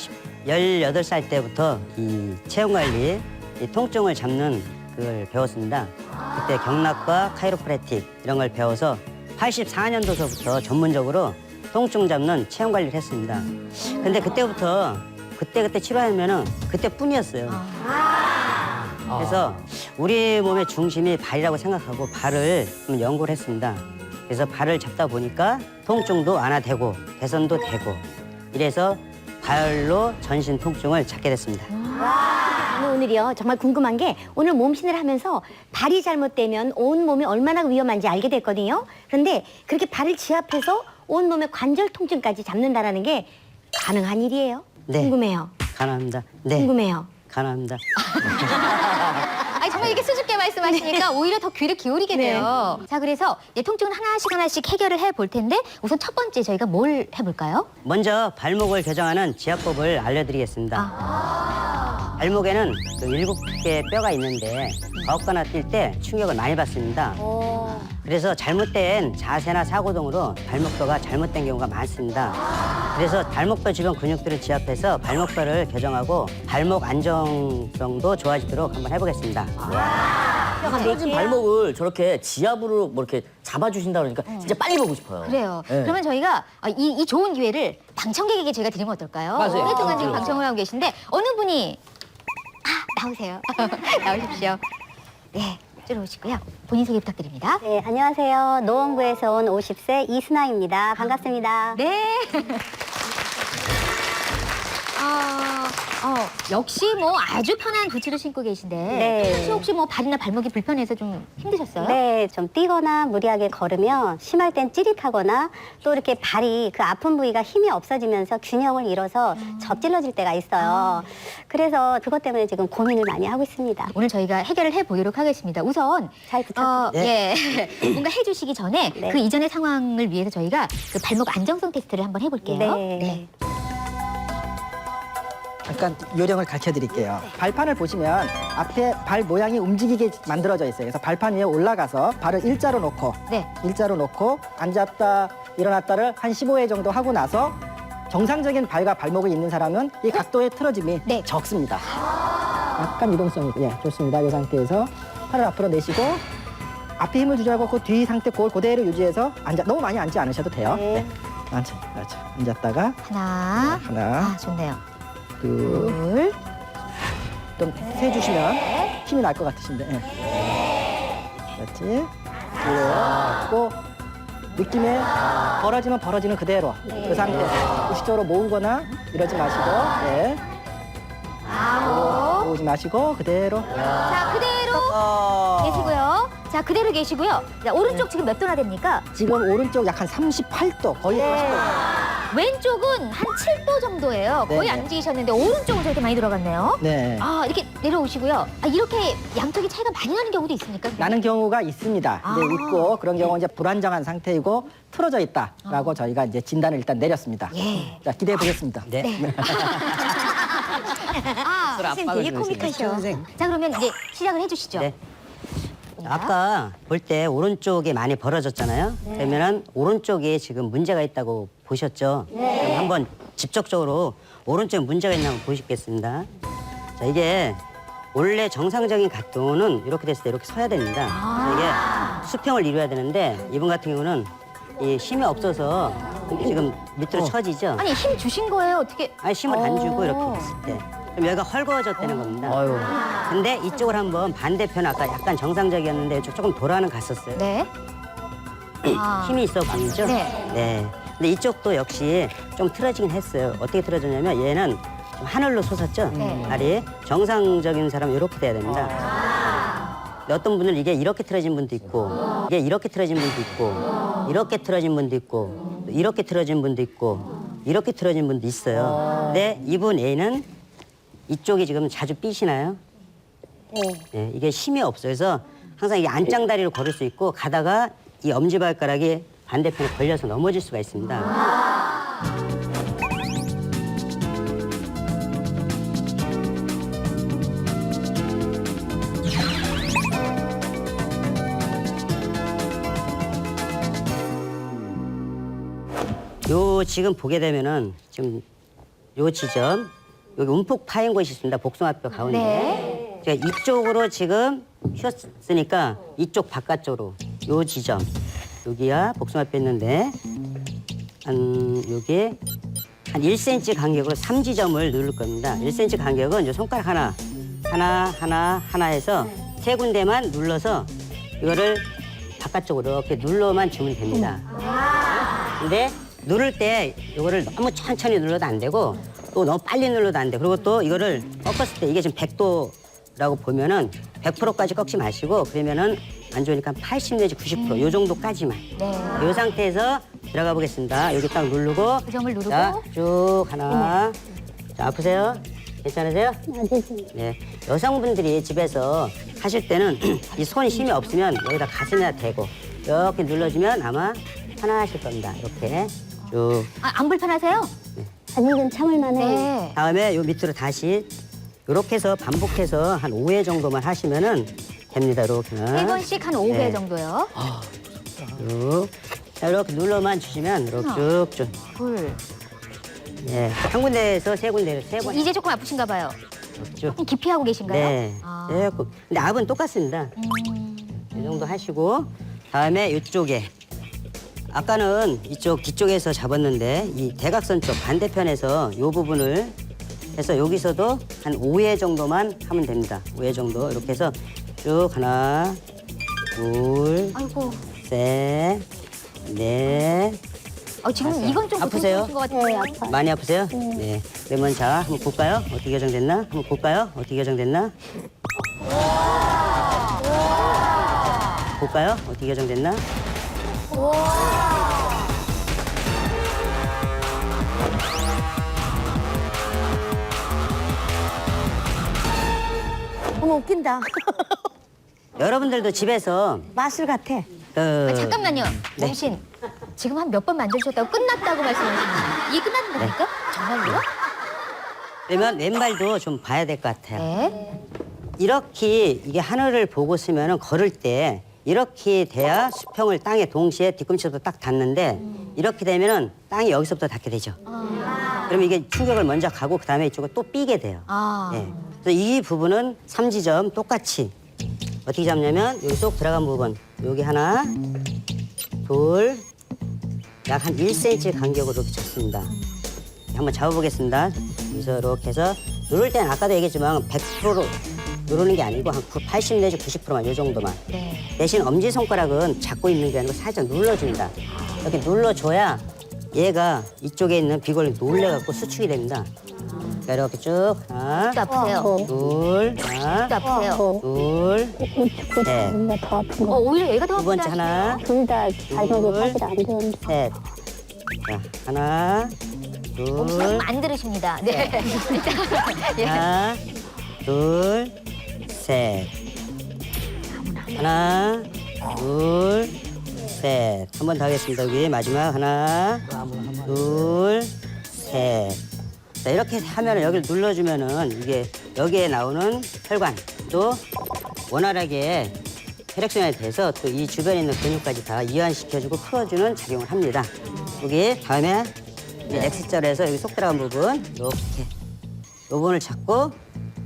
18살 때부터 이 체형관리, 이 통증을 잡는 그걸 배웠습니다. 그때 경락과 카이로프래틱 이런 걸 배워서 84년도서부터 전문적으로 통증 잡는 체형관리를 했습니다. 근데 그때부터 그때 치료하면은 그때뿐이었어요. 그래서 우리 몸의 중심이 발이라고 생각하고 발을 좀 연구를 했습니다. 그래서 발을 잡다 보니까 통증도 완화되고 개선도 되고 이래서 발로 전신 통증을 잡게 됐습니다. 저는 오늘이요 정말 궁금한 게 오늘 몸신을 하면서 발이 잘못되면 온 몸이 얼마나 위험한지 알게 됐거든요. 그런데 그렇게 발을 지압해서 온 몸의 관절 통증까지 잡는다라는 게 가능한 일이에요? 네. 궁금해요. 가능합니다. 네, 궁금해요. 가능합니다. 아니, 정말 이렇게 수줍게 말씀하시니까 오히려 더 귀를 기울이게 돼요. 자, 그래서 이제 통증은 하나씩 해결을 해볼 텐데 우선 첫 번째 저희가 뭘 해볼까요? 먼저 발목을 교정하는 지압법을 알려드리겠습니다. 발목에는 그 7개의 뼈가 있는데 걷거나 뛸 때 충격을 많이 받습니다. 그래서 잘못된 자세나 사고 등으로 발목뼈가 잘못된 경우가 많습니다. 그래서 발목뼈 주변 근육들을 지압해서 발목뼈를 교정하고 발목 안정성도 좋아지도록 한번 해보겠습니다. 틀어진 발목을 저렇게 지압으로 뭐 이렇게 잡아주신다 그러니까 진짜 빨리 보고 싶어요. 그래요. 네. 그러면 저희가 이 좋은 기회를 방청객에게 저희가 드리면 어떨까요? 맞아요. 오랫동안 지금 방청을 하고 계신데 어느 분이 나오세요. 나오십시오. 네, 이쪽으로 오시고요. 본인 소개 부탁드립니다. 네, 안녕하세요. 노원구에서 온 50세 이순아입니다. 반갑습니다. 네. 역시 뭐 아주 편한 부츠를 신고 계신데 네. 혹시 뭐 발이나 발목이 불편해서 좀 힘드셨어요? 네, 좀 뛰거나 무리하게 걸으면 심할 땐 찌릿하거나 또 이렇게 발이 그 아픈 부위가 힘이 없어지면서 균형을 잃어서 접질러질 때가 있어요. 그래서 그것 때문에 지금 고민을 많이 하고 있습니다. 오늘 저희가 해결을 해보도록 하겠습니다. 우선 잘 부탁드립니다. 예, 뭔가 해주시기 전에 네. 그 이전의 상황을 위해서 저희가 그 발목 안정성 테스트를 한번 해볼게요. 네. 잠깐 요령을 가르쳐 드릴게요. 발판을 보시면 앞에 발 모양이 움직이게 만들어져 있어요. 그래서 발판 위에 올라가서 발을 일자로 놓고 네. 일자로 놓고 앉았다 일어났다를 한 15회 정도 하고 나서 정상적인 발과 발목이 있는 사람은 이 각도의 틀어짐이 네. 적습니다. 약간 유동성이 좋습니다. 이 상태에서 팔을 앞으로 내쉬고 앞에 힘을 주지 않고 그 뒤 상태 그대로 유지해서 너무 많이 앉지 않으셔도 돼요. 네. 그렇죠. 앉았다가 하나. 좋네요. 둘, 좀 세주시면 힘이 날 것 같으신데. 그렇지. 그리고 느낌에 벌어지면 벌어지는 그대로 그 상태에서 의식적으로 모으거나 이러지 마시고, 모으지 마시고 그대로. 자, 그대로 계시고요. 자, 그대로 계시고요. 자, 오른쪽 지금 몇 도나 됩니까? 지금 오른쪽 약 한 38도, 거의 40도. 왼쪽은 한 7도 정도예요. 거의 네. 안 움직이셨는데 오른쪽은 저렇게 많이 들어갔네요. 네. 이렇게 내려오시고요. 이렇게 양쪽이 차이가 많이 나는 경우도 있습니까? 나는 경우가 있습니다. 있고 그런 경우는 이제 불안정한 상태이고 틀어져 있다라고 저희가 이제 진단을 일단 내렸습니다. 예. 자, 기대해 보겠습니다. 네. 선생님 되게 코믹하셔. 선생님. 자, 그러면 이제 시작을 해주시죠. 네. 아까 볼 때 오른쪽이 많이 벌어졌잖아요. 그러면은 오른쪽에 지금 문제가 있다고 보셨죠? 그럼 한번 직접적으로 오른쪽에 문제가 있나 한번 보시겠습니다. 자, 이게 원래 정상적인 각도는 이렇게 됐을 때 이렇게 서야 됩니다. 자, 이게 수평을 이루어야 되는데 이분 같은 경우는 이 힘이 없어서 지금 밑으로 처지죠? 아니, 힘 주신 거예요? 어떻게? 아니, 힘을 안 주고 이렇게 됐을 때. 그럼 여기가 헐거워졌다는 겁니다. 아유. 근데 이쪽을 한번 반대편 아까 약간 정상적이었는데 조금 돌아는 갔었어요. 네. 힘이 있어 보이죠? 네. 근데 이쪽도 역시 좀 틀어지긴 했어요. 어떻게 틀어졌냐면 얘는 좀 하늘로 솟았죠? 네. 발이. 정상적인 사람은 이렇게 돼야 됩니다. 근데 어떤 분은 이게 이렇게 틀어진 분도 있고 이게 이렇게 틀어진 분도 있고 이렇게 틀어진 분도 있고 또 이렇게 틀어진 분도 있고 이렇게 틀어진 분도 있어요. 근데 이분 A는 이쪽이 지금 자주 삐시나요? 네, 이게 힘이 없어요. 그래서 항상 이게 안짱다리로 걸을 수 있고 가다가 이 엄지발가락이 반대편에 걸려서 넘어질 수가 있습니다. 요 지금 보게 되면은 지금 요 지점 여기 움푹 파인 곳이 있습니다. 복숭아뼈 가운데. 네. 제가 이쪽으로 지금 휘었으니까 이쪽 바깥쪽으로 요 지점 여기야 복숭아뼈 있는데 한 여기 한 1cm 간격으로 3지점을 누를 겁니다. 1cm 간격은 이제 손가락 하나 해서 세 군데만 눌러서 이거를 바깥쪽으로 이렇게 눌러만 주면 됩니다. 근데 누를 때 이거를 너무 천천히 눌러도 안 되고 또 너무 빨리 눌러도 안 돼. 그리고 또 이거를 꺾었을 때 이게 지금 100도라고 보면은 100%까지 꺾지 마시고 그러면은 안 좋으니까 80 내지 90% 요 정도까지만. 이 상태에서 들어가 보겠습니다. 여기 딱 누르고 그 점을 누르고. 자, 쭉 하나. 자, 아프세요? 괜찮으세요? 네. 여성분들이 집에서 하실 때는 이 손 힘이 없으면 여기다 가슴에다 대고 이렇게 눌러주면 아마 편안하실 겁니다. 이렇게 쭉. 안 불편하세요? 아직은 참을만해. 네. 다음에 요 밑으로 다시 이렇게 해서 반복해서 한 5회 정도만 하시면은 됩니다. 이렇게는. 3번씩 한 5회 네. 정도요. 쭉. 자, 이렇게 눌러만 주시면 이렇게 쭉쭉. 둘. 예, 한 군데에서 세 군데로 세 번. 이제 조금 아프신가 봐요. 쭉. 조금 깊이 하고 계신가요? 네. 아. 조금. 근데 압은 똑같습니다. 이 정도 하시고 다음에 이쪽에 아까는 이쪽 뒤쪽에서 잡았는데 이 대각선 쪽 반대편에서 이 부분을 해서 여기서도 한 5회 정도만 하면 됩니다. 5회 정도 이렇게 해서 쭉 하나, 둘, 아이고. 셋, 넷. 지금 알았어요. 이건 좀 아프세요? 고통스러우신 것 같은데요. 많이 아프세요? 네. 그러면 자, 한번 볼까요? 어떻게 교정됐나? 한번 볼까요? 어떻게 교정됐나? 볼까요? 어떻게 교정됐나? 어머 웃긴다. 여러분들도 집에서 마술 같아. 잠깐만요. 네. 몸신. 지금 한 몇 번 만드셨다고 끝났다고 말씀하시는데 이게 끝나는 겁니까? 정말요? 그러면 왼발도 좀 봐야 될 것 같아요. 네. 이렇게 이게 하늘을 보고 쓰면은 걸을 때 이렇게 돼야 수평을 땅에 동시에 뒤꿈치도 딱 닿는데 이렇게 되면은 땅이 여기서부터 닿게 되죠. 그러면 이게 충격을 먼저 가고 그다음에 이쪽을 또 삐게 돼요. 아. 예. 그래서 이 부분은 삼지점 똑같이 어떻게 잡냐면 여기 쏙 들어간 부분 여기 하나, 둘, 약 한 1cm 간격으로 이렇게 잡습니다. 한번 잡아보겠습니다. 여기서 이렇게 해서 누를 때는 아까도 얘기했지만 100%로 누르는 게 아니고 한 80 내지 90%만 이 정도만. 네. 대신 엄지손가락은 잡고 있는 게 아니고 살짝 눌러줍니다. 이렇게 눌러줘야 얘가 이쪽에 있는 비골이 놀래갖고 수축이 됩니다. 그러니까 이렇게 쭉 하나, 또 아프세요. 둘, 하나, 또 아프세요. 둘, 셋. 오히려 얘가 더 두 번째 아프다. 하나, 둘 다 자기가 사실 안 되는데. 셋. 자, 하나, 몸신 둘, 안 들으십니다. 네. 예. 하나, 둘, 셋. 하나, 둘, 셋. 한 번 더 하겠습니다. 여기 마지막 하나, 둘, 셋. 자, 이렇게 하면 여기를 눌러주면은 이게 여기에 나오는 혈관도 원활하게 혈액순환이 돼서 또 이 주변에 있는 근육까지 다 이완시켜주고 풀어주는 작용을 합니다. 여기 다음에 이 X자로해서 여기 쏙 들어간 부분 이렇게 이 부분을 잡고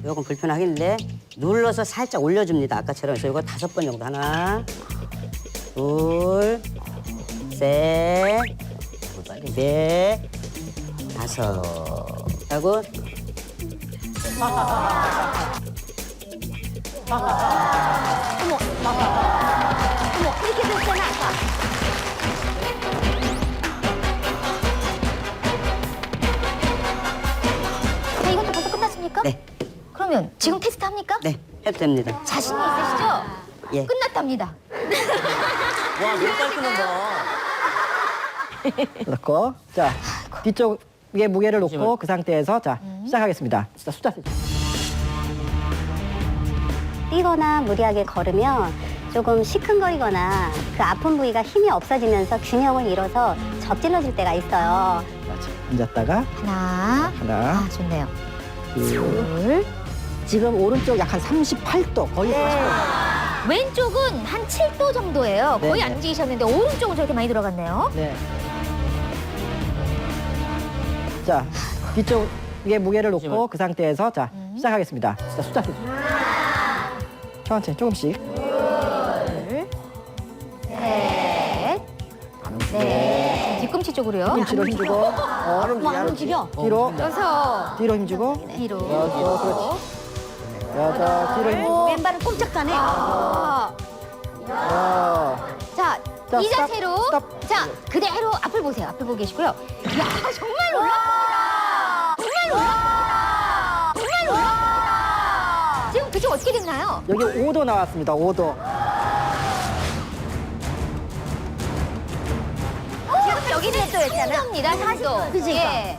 조금 불편하겠는데 눌러서 살짝 올려줍니다. 아까처럼. 그래서 이거 5번 정도 하나, 둘, 셋, 넷, 5 하고 어머 이렇게 됐잖아. 자, 이것도 벌써 끝났습니까? 네, 그러면 지금 테스트 합니까? 네, 해도 됩니다. 자신이 있으시죠? 예. 끝났답니다. 와, 몇달 끄는 거. 그렇고 자 뒤쪽에 무게를 놓고 그 상태에서 자 시작하겠습니다. 자, 숫자 세죠. 뛰거나 무리하게 걸으면 조금 시큰거리거나 그 아픈 부위가 힘이 없어지면서 균형을 잃어서 접질러질 때가 있어요. 맞아. 앉았다가 하나. 하나, 좋네요. 둘. 지금 오른쪽 약 한 38도 거의 40도. 왼쪽은 한 7도 정도예요. 거의 네, 안 네. 움직이셨는데 오른쪽은 저렇게 많이 들어갔네요. 네. 자 뒤쪽에 무게를 놓고 그 상태에서 자 시작하겠습니다. 자, 숫자 세죠. 천천히 조금씩. 네. 뒤꿈치 쪽으로요. 뒤로 힘주고 안 움직여. 뒤로 여섯. 힘주고 뒤로. 여섯 그렇지. 여섯 뒤로 힘주고 왼발은 꼼짝하네. 자, 자, 이 스탑, 자세로. 스탑. 자, 그대로 앞을 보세요. 앞을 보고 계시고요. 야, 정말 놀랍습니다. 정말 놀랍습니다. 정말 놀랍습니다. 지금 그쪽 어떻게 됐나요? 여기 5도 나왔습니다. 5도. 지금 여기는 순도입니다. 40도. 그치? 예.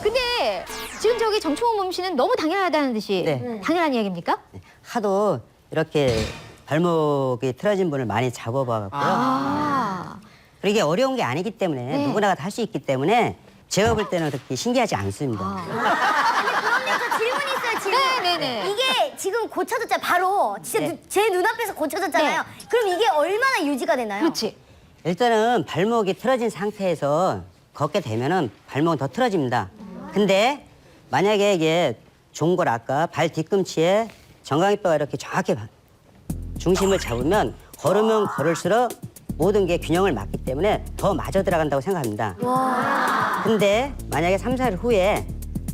근데 지금 저기 정충호 몸씨는 너무 당연하다는 듯이 네. 당연한 이야기입니까? 하도 이렇게 발목이 틀어진 분을 많이 잡아봐갖고요. 아. 그리고 이게 어려운 게 아니기 때문에 네. 누구나 다 할 수 있기 때문에 제가 볼 때는 그렇게 신기하지 않습니다. 그럼요, 저 질문 있어요, 질문. 네네네. 이게 지금 고쳐졌잖아요. 바로 진짜 네. 제 눈앞에서 고쳐졌잖아요. 그럼 이게 얼마나 유지가 되나요? 그렇지. 일단은 발목이 틀어진 상태에서 걷게 되면은 발목은 더 틀어집니다. 근데 만약에 이게 좋은 걸 아까 발 뒤꿈치에 정강이뼈가 이렇게 정확히 중심을 잡으면 걸으면 걸을수록 모든 게 균형을 맞기 때문에 더 맞아 들어간다고 생각합니다. 근데 만약에 3, 4일 후에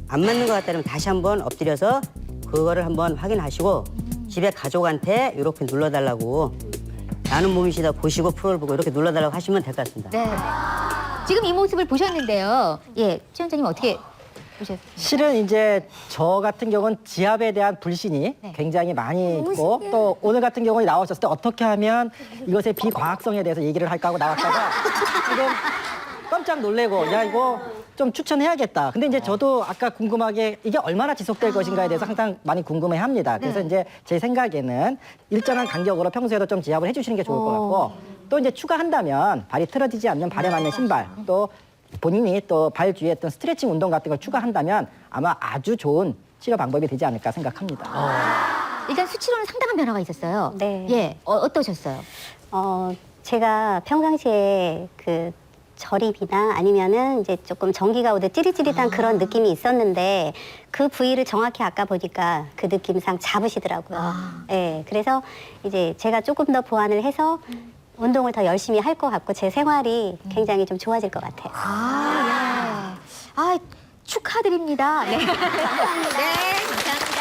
안 맞는 것 같다면 다시 한번 엎드려서 그거를 한번 확인하시고 집에 가족한테 이렇게 눌러달라고 나는 몸이시다 보시고 프로를 보고 이렇게 눌러달라고 하시면 될 것 같습니다. 네. 지금 이 모습을 보셨는데요. 예, 최 원장님 어떻게 보셨어요? 실은 이제 저 같은 경우는 지압에 대한 불신이 네. 굉장히 많이 있고 또 오늘 같은 경우에 나오셨을 때 어떻게 하면 이것의 비과학성에 대해서 얘기를 할까 하고 나왔다가 지금 깜짝 놀래고 야 이거 좀 추천해야겠다. 근데 이제 저도 아까 궁금하게 이게 얼마나 지속될 것인가에 대해서 항상 많이 궁금해합니다. 그래서 이제 제 생각에는 일정한 간격으로 평소에도 좀 지압을 해주시는 게 좋을 것 같고 또 이제 추가한다면 발이 틀어지지 않는 발에 맞는 신발 또 본인이 또 발 주위에 어떤 스트레칭 운동 같은 걸 추가한다면 아마 아주 좋은 치료 방법이 되지 않을까 생각합니다. 일단 수치로는 상당한 변화가 있었어요. 네. 예, 어떠셨어요? 제가 평상시에 그 저립이나 아니면은 이제 조금 전기가 오듯 찌릿찌릿한 그런 느낌이 있었는데 그 부위를 정확히 아까 보니까 그 느낌상 잡으시더라고요. 예, 그래서 이제 제가 조금 더 보완을 해서 운동을 더 열심히 할 것 같고 제 생활이 굉장히 좀 좋아질 것 같아요. 아, 예. 아, 축하드립니다. 네. 네, 감사합니다.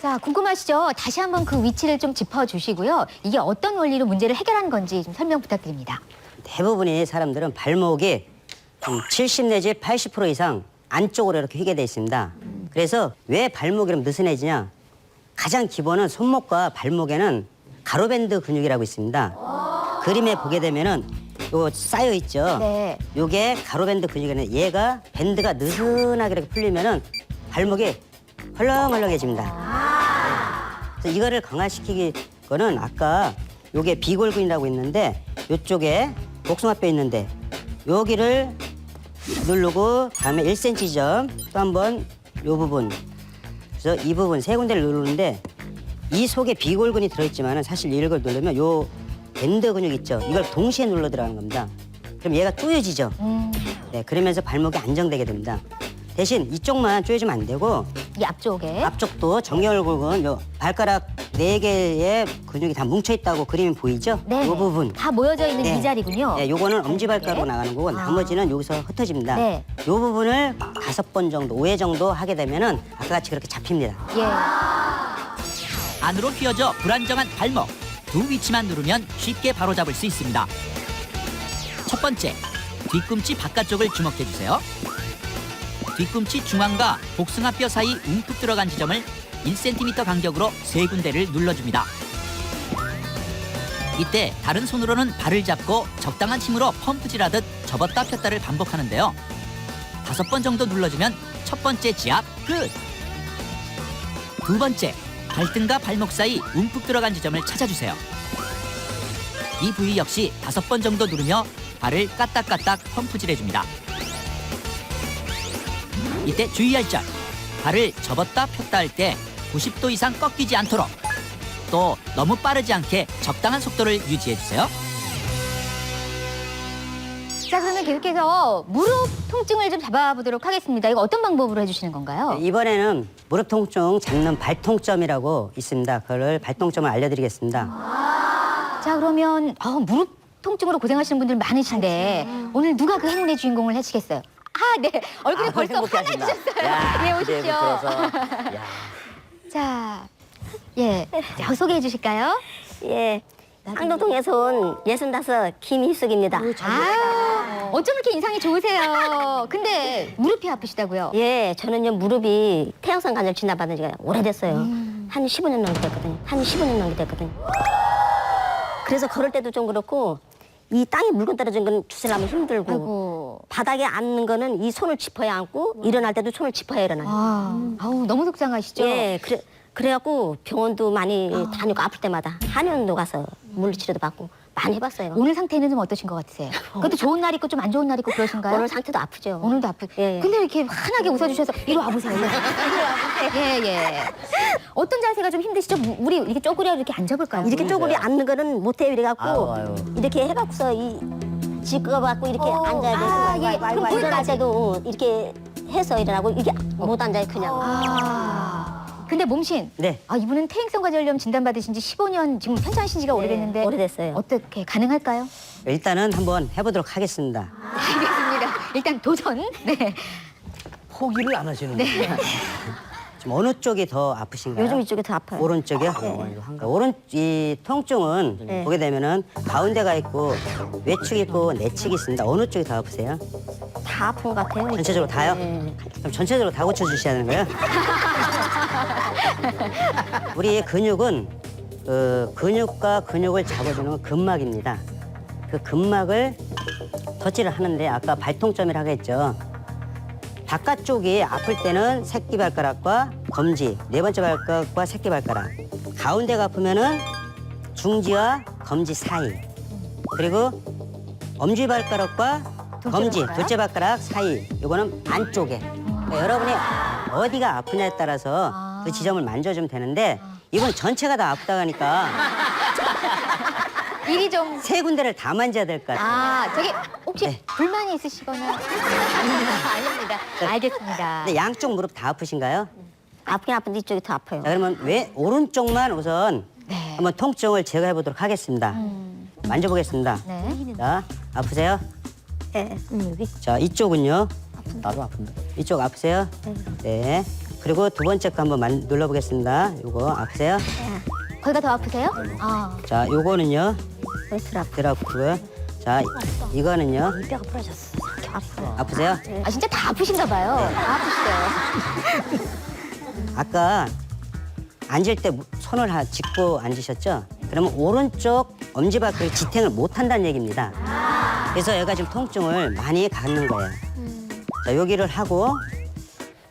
자, 궁금하시죠? 다시 한번 그 위치를 좀 짚어주시고요. 이게 어떤 원리로 문제를 해결하는 건지 좀 설명 부탁드립니다. 대부분의 사람들은 발목이 70 내지 80% 이상 안쪽으로 이렇게 휘게 돼 있습니다. 그래서 왜 발목이 이렇게 느슨해지냐? 가장 기본은 손목과 발목에는 가로밴드 근육이라고 있습니다. 그림에 보게 되면은 요 쌓여 있죠. 네. 요게 가로밴드 근육이네. 얘가 밴드가 느슨하게 이렇게 풀리면은 발목이 헐렁헐렁해집니다. 그래서 이거를 강화시키기 거는 아까 요게 비골근이라고 있는데 요쪽에 복숭아뼈 있는데 여기를 누르고 다음에 1cm 지점 또 한번 요 부분 그래서 이 부분 세 군데를 누르는데 이 속에 비골근이 들어있지만은 사실 이걸 누르면 요 밴드 근육 있죠 이걸 동시에 눌러 들어가는 겁니다. 그럼 얘가 쪼여지죠. 네, 그러면서 발목이 안정되게 됩니다. 대신 이쪽만 쪼여지면 안 되고 이 앞쪽에. 앞쪽도 정렬골근 요 발가락 4개의 근육이 다 뭉쳐 있다고 그림이 보이죠? 네. 요 부분. 다 모여져 있는 네. 이 자리군요. 네, 요거는 엄지발가락으로 나가는 거고 나머지는 여기서 흩어집니다. 네. 요 부분을 5번 정도, 5회 정도 하게 되면은 아까 같이 그렇게 잡힙니다. 예. 안으로 휘어져 불안정한 발목 두 위치만 누르면 쉽게 바로잡을 수 있습니다. 첫 번째, 뒤꿈치 바깥쪽을 주목해 주세요. 뒤꿈치 중앙과 복숭아뼈 사이 움푹 들어간 지점을 1cm 간격으로 3군데를 눌러줍니다. 이때 다른 손으로는 발을 잡고 적당한 힘으로 펌프질하듯 접었다 폈다를 반복하는데요. 5번 정도 눌러주면 첫 번째 지압 끝! 두 번째, 발등과 발목 사이 움푹 들어간 지점을 찾아주세요. 이 부위 역시 5번 정도 누르며 발을 까딱까딱 펌프질해줍니다. 이때 주의할 점, 발을 접었다 폈다 할 때 90도 이상 꺾이지 않도록 또 너무 빠르지 않게 적당한 속도를 유지해주세요. 자, 그러면 계속해서 무릎 통증을 좀 잡아보도록 하겠습니다. 이거 어떤 방법으로 해주시는 건가요? 이번에는 무릎 통증 잡는 발통점이라고 있습니다. 그걸 발통점을 알려드리겠습니다. 자, 그러면 무릎 통증으로 고생하시는 분들 많으신데 오늘 누가 그 행운의 주인공을 해주시겠어요? 아, 네. 얼굴이 벌써 행복해하신다. 환해지셨어요. 야, 예, 기대에 오십시오. 부풀어서. 야. 자, 예. 자, 소개해 주실까요? 예. 항동동에서 온 65 김희숙입니다. 아, 어쩜 이렇게 인상이 좋으세요? 근데 무릎이 아프시다고요? 예, 저는요 무릎이 태양성 관절 진단받은 지가 오래됐어요. 한 15년 넘게 됐거든요. 그래서 걸을 때도 좀 그렇고 이 땅에 물건 떨어진 건 주스려면 힘들고 아이고. 바닥에 앉는 거는 이 손을 짚어야 앉고 일어날 때도 손을 짚어야 일어나요. 아우, 너무 속상하시죠? 예, 그래갖고 병원도 많이 다니고 아플 때마다 한의원도 가서 물리치료도 받고 많이 해봤어요. 오늘 상태는 좀 어떠신 것 같으세요? 그것도 좋은 날 있고 좀 안 좋은 날 있고 그러신가요? 오늘 상태도 아프죠. 오늘도 아프. 예, 예. 근데 이렇게 환하게 웃어주셔서 이리 와보세요. 이리 와보세요. 예, 예. 어떤 자세가 좀 힘드시죠? 우리 이렇게 쪼그려 이렇게 앉아볼까요? 이렇게 쪼그리 앉는 거는 못해요. 이래갖고 아유. 이렇게 해갖고서 지꺼갖고 이렇게 앉아야 돼서 아, 예. 그럼 일어날 거기까지. 때도 이렇게 해서 일어나고 이게 못 앉아요 그냥. 근데 몸신. 네. 아, 이분은 퇴행성 관절염 진단받으신 지 15년 지금 편찮으신 지가 오래됐는데. 오래됐어요. 어떻게 가능할까요? 일단은 한번 해보도록 하겠습니다. 알겠습니다. 일단 도전. 네. 포기를 안 하시는군요. 지금 어느 쪽이 더 아프신가요? 요즘 이쪽이 더 아파요. 오른쪽이요? 이 통증은 보게 되면은 가운데가 있고 외측이 있고 내측이 있습니다. 어느 쪽이 더 아프세요? 다 아픈 것 같아요. 전체적으로 다요? 네. 그럼 전체적으로 다 고쳐주셔야 하는 거예요? 우리의 근육은 그 근육과 근육을 잡아주는 근막입니다. 그 근막을 터치를 하는데 아까 발통점이라고 했죠. 바깥쪽이 아플 때는 새끼발가락과 검지, 네 번째 발가락과 새끼발가락. 가운데가 아프면은 중지와 검지 사이. 그리고 엄지발가락과 검지, 둘째 발가락 사이. 요거는 안쪽에. 그러니까 여러분이 어디가 아프냐에 따라서 그 지점을 만져주면 되는데 이건 전체가 다 아프다 하니까 일이 좀. 세 군데를 다 만져야 될 것 같아요. 아, 저기 혹시 네. 불만이 있으시거나? 아닙니다. 알겠습니다. 근데 양쪽 무릎 다 아프신가요? 아프긴 아픈데 이쪽이 더 아파요. 자, 그러면 왜 오른쪽만 우선 네. 한번 통증을 제거해 보도록 하겠습니다. 만져보겠습니다. 네. 자, 아프세요? 네. 여기. 자, 이쪽은요? 나도 아픈데. 이쪽 아프세요? 네. 그리고 두 번째 거 한번 눌러보겠습니다. 요거 아프세요? 거기가 더 아프세요? 아. 자, 요거는요? 덜 아파. 덜 아프고요. 자, 이거는요? 뼈가 부러졌어. 아파. 아프세요? 아, 진짜 다 아프신가 봐요. 다 아프시대요. 아까 앉을 때 손을 짚고 앉으셨죠? 그러면 오른쪽 엄지발가락이 지탱을 못 한다는 얘기입니다. 그래서 얘가 지금 통증을 많이 갖는 거예요. 자, 여기를 하고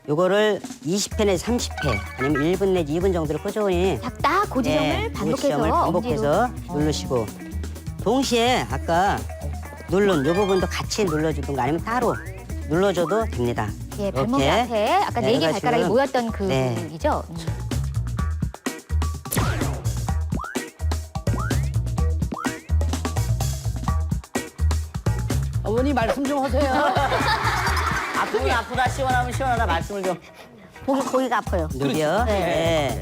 요거를 20회 내지 30회 아니면 1분 내지 2분 정도를 꾸준히 딱 그 지점을 네, 그 반복해서 지점을 반복해서 엄지로. 누르시고 동시에 아까 누른 요 부분도 같이 눌러주든가 아니면 따로 눌러줘도 됩니다. 예, 발목이 이렇게. 앞에 아까 네 개 얘가 발가락이 지금- 모였던 그 네. 부분이죠. 어머니 말씀 좀 하세요. 아프면 아프다, 시원하면 시원하다 말씀을 좀. 거기가 아파요. 누려. 네.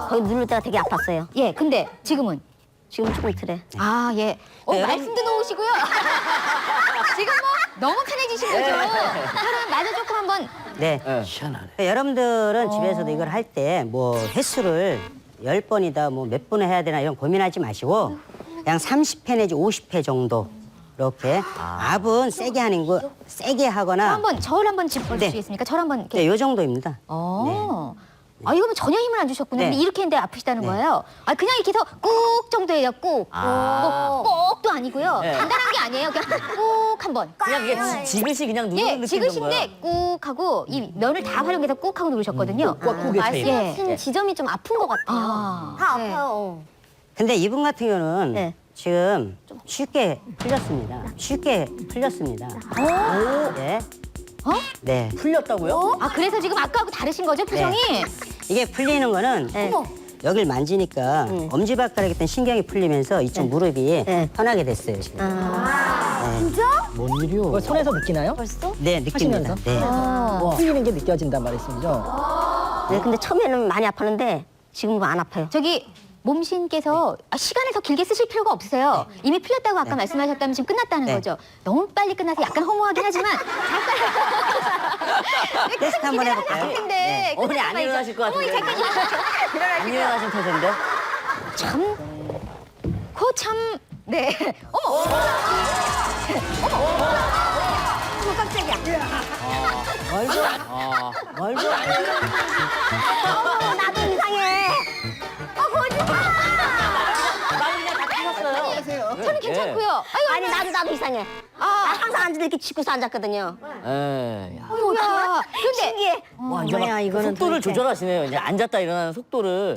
거기 누를 때가 되게 아팠어요. 예, 근데 지금은 지금 조금 덜해. 아, 예. 네, 말씀도 놓으시고요. 지금 뭐 너무 편해지신 거죠. 그럼 마저 조금 한번. 네. 희한하네. 여러분들은 집에서도 이걸 할 때 뭐 횟수를 10번이다 뭐 몇 번을 해야 되나 이런 고민하지 마시고 그냥 30회 내지 50회 정도 이렇게 압은 세게 하는 거 세게 하거나 한번 저를 한번 짚어주시겠습니까? 저를 한번 이렇게. 네, 요 정도입니다. 어. 아, 이거는 전혀 힘을 안 주셨구나. 네. 근데 이렇게 했는데 아프시다는 네. 거예요. 아, 그냥 이렇게 해서 꾹 정도예요. 꾹. 뭐 꼭도 아니고요. 네. 간단한 게 아니에요. 그냥 꾹 한 번. 그냥 이게 지그시 그냥 누르는 예, 느낌 지그신데 꾹 하고 이 면을 다 활용해서 꾹 하고 누르셨거든요. 꾹의 차이. 예. 말씀하신 지점이 좀 아픈 것 같아요. 아. 다 네. 아파요. 근데 이분 같은 경우는 네. 지금 쉽게 풀렸습니다. 쉽게 풀렸습니다. 네. 어? 네. 풀렸다고요? 아, 그래서 지금 아까하고 다르신 거죠, 표정이? 이게 풀리는 거는 네. 여길 만지니까 엄지발가락에 있던 신경이 풀리면서 이쪽 무릎이 네. 편하게 됐어요. 지금. 뭔 일이요? 그걸 손에서 느끼나요? 네, 느낍니다. 하시면서? 네. 풀리는 게 느껴진단 말이죠. 네, 근데 처음에는 많이 아팠는데 지금은 안 아파요. 저기 몸신께서 시간을 더 길게 쓰실 필요가 없으세요. 이미 풀렸다고 아까 말씀하셨다면 지금 끝났다는 네. 거죠. 너무 빨리 끝나서 약간 허무하긴 하지만 테스트 한번 해볼까요? 텐데 네. 어머니 안 일어나실 것 같은데. 어머니 잠깐 안 일어나실 터인데. 참, 참, 네. 어머, 나도 이상해. 저는 괜찮고요. 아이고, 아니 나도 이상해. 나 항상 앉을 때 이렇게 짚고서 앉았거든요. 에. 아이고, 야. 근데 신기해. 와, 이제 막 속도를 조절하시네요. 이제 앉았다 일어나는 속도를.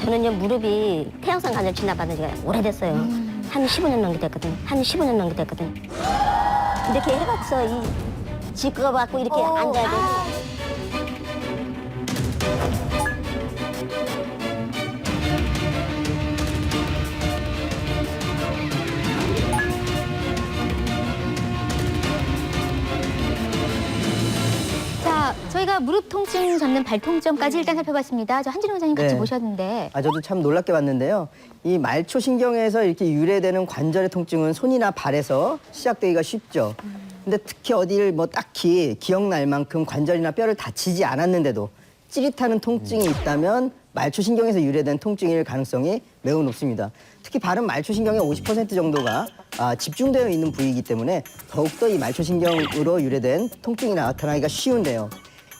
저는요 무릎이 태양성 관절 진단받은 지가 오래됐어요. 한 15년 넘게 됐거든요. 이렇게 해봤어. 이 지꺼갖고 이렇게 앉아야 돼. 자, 저희가 무릎 통증 잡는 발통점까지 일단 살펴봤습니다. 저 한진호 원장님 같이 네. 모셨는데 저도 참 놀랍게 봤는데요. 이 말초신경에서 이렇게 유래되는 관절의 통증은 손이나 발에서 시작되기가 쉽죠. 근데 특히 어디를 뭐 딱히 기억날 만큼 관절이나 뼈를 다치지 않았는데도 찌릿하는 통증이 있다면 말초신경에서 유래된 통증일 가능성이 매우 높습니다. 특히 발은 말초신경의 50% 정도가 집중되어 있는 부위이기 때문에 더욱더 이 말초신경으로 유래된 통증이 나타나기가 쉬운데요.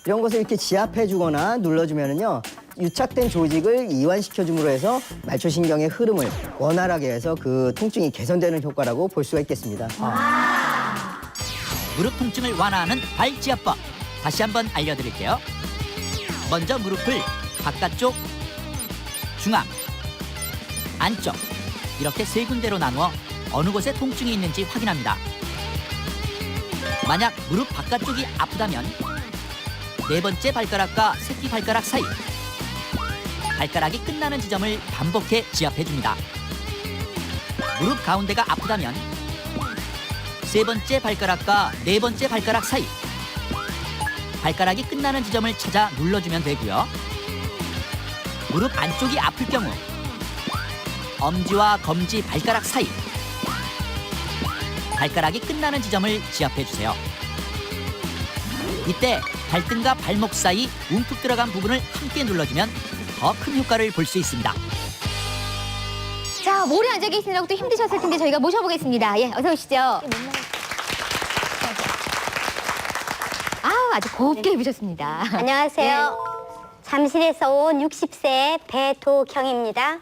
이런 것을 이렇게 지압해주거나 눌러주면은요, 유착된 조직을 이완시켜줌으로 해서 말초신경의 흐름을 원활하게 해서 그 통증이 개선되는 효과라고 볼 수가 있겠습니다. 무릎 통증을 완화하는 발지압법 다시 한번 알려드릴게요. 먼저 무릎을 바깥쪽, 중앙, 안쪽 이렇게 세 군데로 나누어 어느 곳에 통증이 있는지 확인합니다. 만약 무릎 바깥쪽이 아프다면 네 번째 발가락과 새끼 발가락 사이 발가락이 끝나는 지점을 반복해 지압해줍니다. 무릎 가운데가 아프다면 세 번째 발가락과 네 번째 발가락 사이 발가락이 끝나는 지점을 찾아 눌러주면 되고요. 무릎 안쪽이 아플 경우 엄지와 검지 발가락 사이 발가락이 끝나는 지점을 지압해주세요. 이때 발등과 발목 사이 움푹 들어간 부분을 함께 눌러주면 더 큰 효과를 볼 수 있습니다. 자, 오래 앉아 계시느라고 또 힘드셨을 텐데 저희가 모셔보겠습니다. 예, 어서 오시죠. 아주 곱게 입으셨습니다. 안녕하세요. 잠실에서 온 60세 배도경입니다.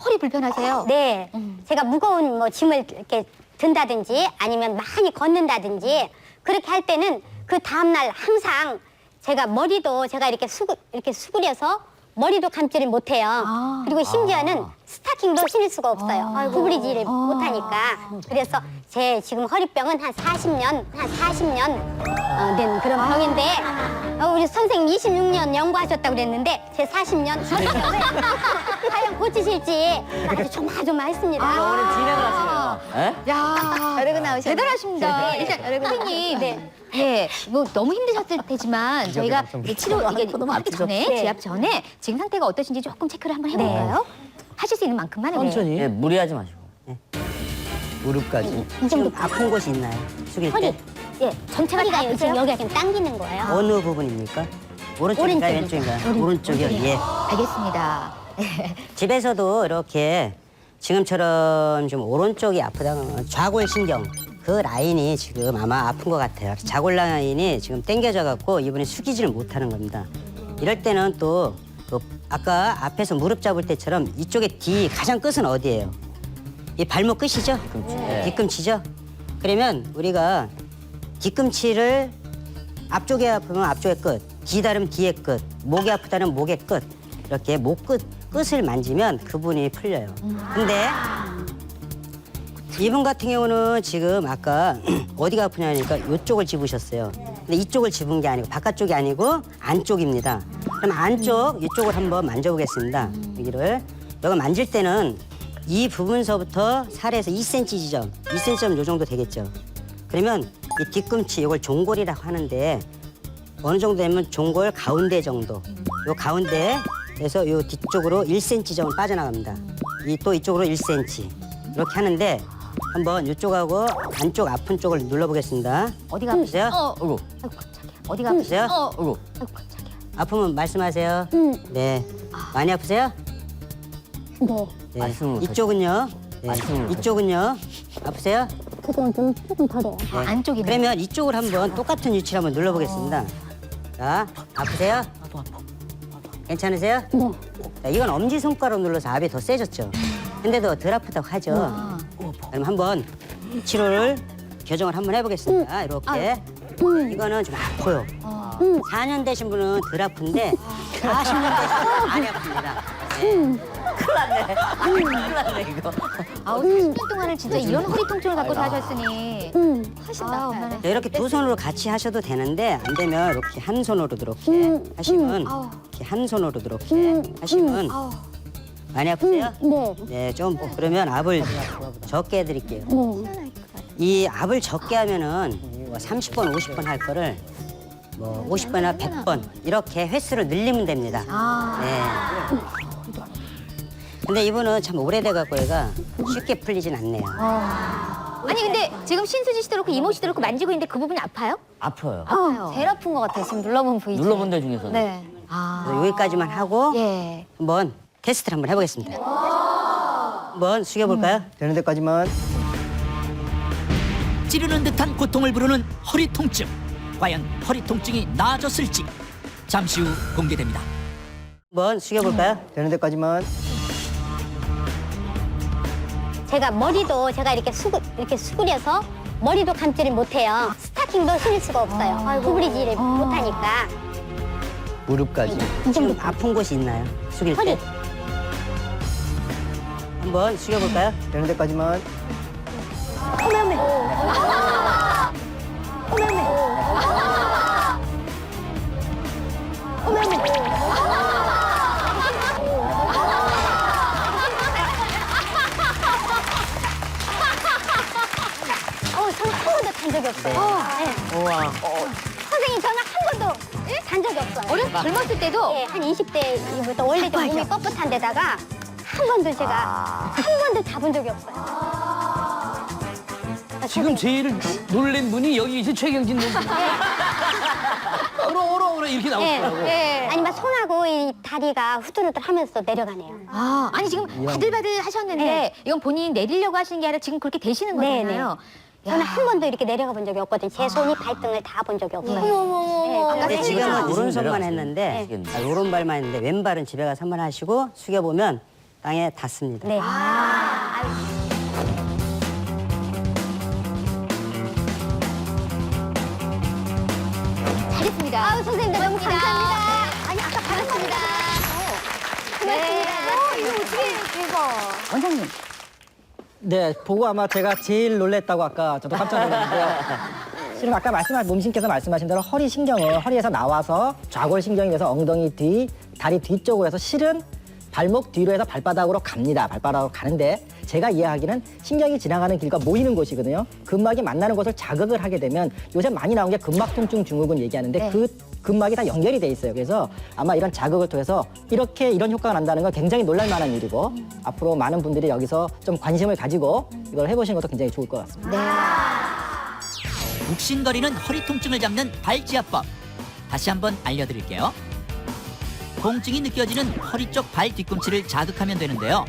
허리 불편하세요? 네. 제가 무거운 뭐 짐을 이렇게 든다든지 아니면 많이 걷는다든지 그렇게 할 때는 그 다음날 항상 제가 머리도 제가 이렇게 수그려서 머리도 감지를 못해요. 그리고 심지어는 스타킹도 신을 수가 없어요. 구부리지를 못하니까. 그래서 제 지금 허리병은 한 40년 된 그런 병인데 우리 선생님 26년 연구하셨다고 그랬는데 제 40년 과연 고치실지 아주 조마조마했습니다. 오늘 진행을 하시네요. 예? 야, 여러분 나오셨네요. 대단하십니다. 일단 선생님, 네, 뭐 너무 힘드셨을 테지만 저희가 이제 치료 이게 하기 전에 네. 지압 전에 지금 상태가 어떠신지 조금 체크를 한번 해볼까요? 하실 수 있는 만큼만 해요. 천천히. 예, 무리하지 마시고. 무릎까지. 이 정도 아픈 곳이 있나요? 숙일 허리. 때? 예, 전체가 다 지금 여기가 지금 당기는 거예요. 어느 부분입니까? 오른쪽인가요? 왼쪽인가요? 오른쪽이요. 예. 알겠습니다. 집에서도 이렇게 지금처럼 좀 오른쪽이 아프다면 좌골신경 그 라인이 지금 아마 아픈 것 같아요. 좌골 라인이 지금 당겨져 갖고 이분이 숙이지를 못하는 겁니다. 이럴 때는 또 아까 앞에서 무릎 잡을 때처럼 이쪽에 가장 끝은 어디예요? 이 발목 끝이죠? 뒤꿈치죠? 그러면 우리가 뒤꿈치를 앞쪽에 아프면 앞쪽의 끝, 뒤다르면 뒤의 끝, 목이 아프다면 목의 끝 이렇게 목 끝을 만지면 그분이 풀려요. 근데 이분 같은 경우는 지금 아까 어디가 아프냐니까 이쪽을 집으셨어요. 근데 이쪽을 집은 게 아니고 바깥쪽이 아니고 안쪽입니다. 그럼 안쪽 이쪽을 한번 만져보겠습니다. 여기를 만질 때는 이 부분서부터 살에서 2cm 지점, 2cm 요 정도 되겠죠. 그러면 이 뒤꿈치 이걸 종골이라고 하는데 어느 정도 되면 종골 가운데 정도. 요 가운데에서 요 뒤쪽으로 1cm 정도 빠져나갑니다. 또 이쪽으로 1cm. 이렇게 하는데 한번 이쪽하고 안쪽 아픈 쪽을 눌러보겠습니다. 어디가 아프세요? 아이고. 아이고 깜짝이야. 어디가 아프세요? 아프세요? 아이고. 아이고 깜짝이야. 아프면 말씀하세요. 네. 많이 아프세요? 네. 네. 말씀을 못 이쪽은요? 네. 말씀을 못 이쪽은요? 아프세요? 그건 조금 덜해요. 안쪽이네. 그러면 이쪽을 한번 똑같은 위치를 한번 눌러보겠습니다. 자, 아프세요? 나도 아파. 괜찮으세요? 네. 자, 이건 엄지손가락 눌러서 압이 더 세졌죠. 근데도 덜 아프다고 하죠. 그럼 한번 치료를 교정을 한번 해보겠습니다. 이렇게. 이거는 좀 아파요. 4년 되신 분은 덜 아픈데 40년 되신 분은 많이 아픕니다. 큰일 났네 이거. 아우 40년 동안을 진짜 이런 허리 통증을 갖고 사셨으니 훨씬 나아요. 네, 이렇게 두 손으로 같이 하셔도 되는데 안 되면 이렇게 한 손으로 이렇게 하시면 이렇게 한 손으로 이렇게 하시면 많이 아프세요? 네. 네, 좀 그러면 압을 적게 해드릴게요. 이 압을 적게 하면은 뭐 30번, 50번 할 거를 뭐 50번이나 100번 이렇게 횟수를 늘리면 됩니다. 네. 근데 이분은 참 오래돼 갖고 얘가 쉽게 풀리진 않네요. 아니 근데 지금 신수지 씨도 그렇고 이모 씨도 그렇고 만지고 있는데 그 부분이 아파요? 아파요. 아파요. 제일 아픈 것 같아요. 지금 눌러본 부위. 눌러본 데 중에서는. 네. 그래서 여기까지만 하고 예. 한번 테스트를 한번 해보겠습니다. 한번 숙여볼까요? 되는 데까지만. 찌르는 듯한 고통을 부르는 허리 통증. 과연 허리 통증이 나아졌을지 잠시 후 공개됩니다. 한번 숙여볼까요? 되는 데까지만. 제가 머리도 제가 이렇게 수그려서 머리도 감지를 못해요. 스타킹도 신을 수가 없어요. 구부리지를 못하니까. 무릎까지. 지금 아픈 곳이 있나요? 숙일 때? 허리. 한번 숙여볼까요? 되는 데까지만. 저는 한 번도 잔 적이 없어요. 네. 우와. 선생님, 저는 한 번도 잔 적이 없어요. 젊었을 때도 네, 한 20대부터 원래 좀 몸이 뻣뻣한 데다가 한 번도 제가 한 번도 잡은 적이 없어요. 지금 제일 놀란 분이 여기 계신 최경진 농부. 오라 이렇게 나오더라고. 네. 아니면 손하고 이 다리가 후들후들하면서 내려가네요. 아니 지금 바들바들 하셨는데 이건 본인이 내리려고 하시는 게 아니라 지금 그렇게 되시는 네, 거잖아요. 저는 한 번도 이렇게 내려가 본 적이 없거든요. 제 손이 발등을 다 본 적이 없어요. 네, 아까 근데 지금은 오른손만 했는데 네. 오른발만 했는데 왼발은 집에 가서 한번 하시고 숙여보면 땅에 닿습니다. 네. 잘했습니다. 아우, 선생님들 너무 감사합니다. 아니, 아까 받았습니다. 고맙습니다. 이거 어떻게 대박. 원장님. 네, 보고 아마 제가 제일 놀랬다고 아까 저도 깜짝 놀랐는데요. 실은 아까 몸신께서 말씀하신 대로 허리 신경은 허리에서 나와서 좌골 신경이 돼서 엉덩이 뒤, 다리 뒤쪽으로 해서 실은 발목 뒤로 해서 발바닥으로 갑니다. 발바닥으로 가는데 제가 이해하기는 신경이 지나가는 길과 모이는 곳이거든요. 근막이 만나는 곳을 자극을 하게 되면 요새 많이 나온 게 근막 통증 증후군 얘기하는데 그 근막이 다 연결이 돼 있어요. 그래서 아마 이런 자극을 통해서 이런 효과가 난다는 건 굉장히 놀랄 만한 일이고 앞으로 많은 분들이 여기서 좀 관심을 가지고 이걸 해보시는 것도 굉장히 좋을 것 같습니다. 욱신거리는 허리 통증을 잡는 발지압법. 다시 한번 알려드릴게요. 통증이 느껴지는 허리 쪽 발 뒤꿈치를 자극하면 되는데요.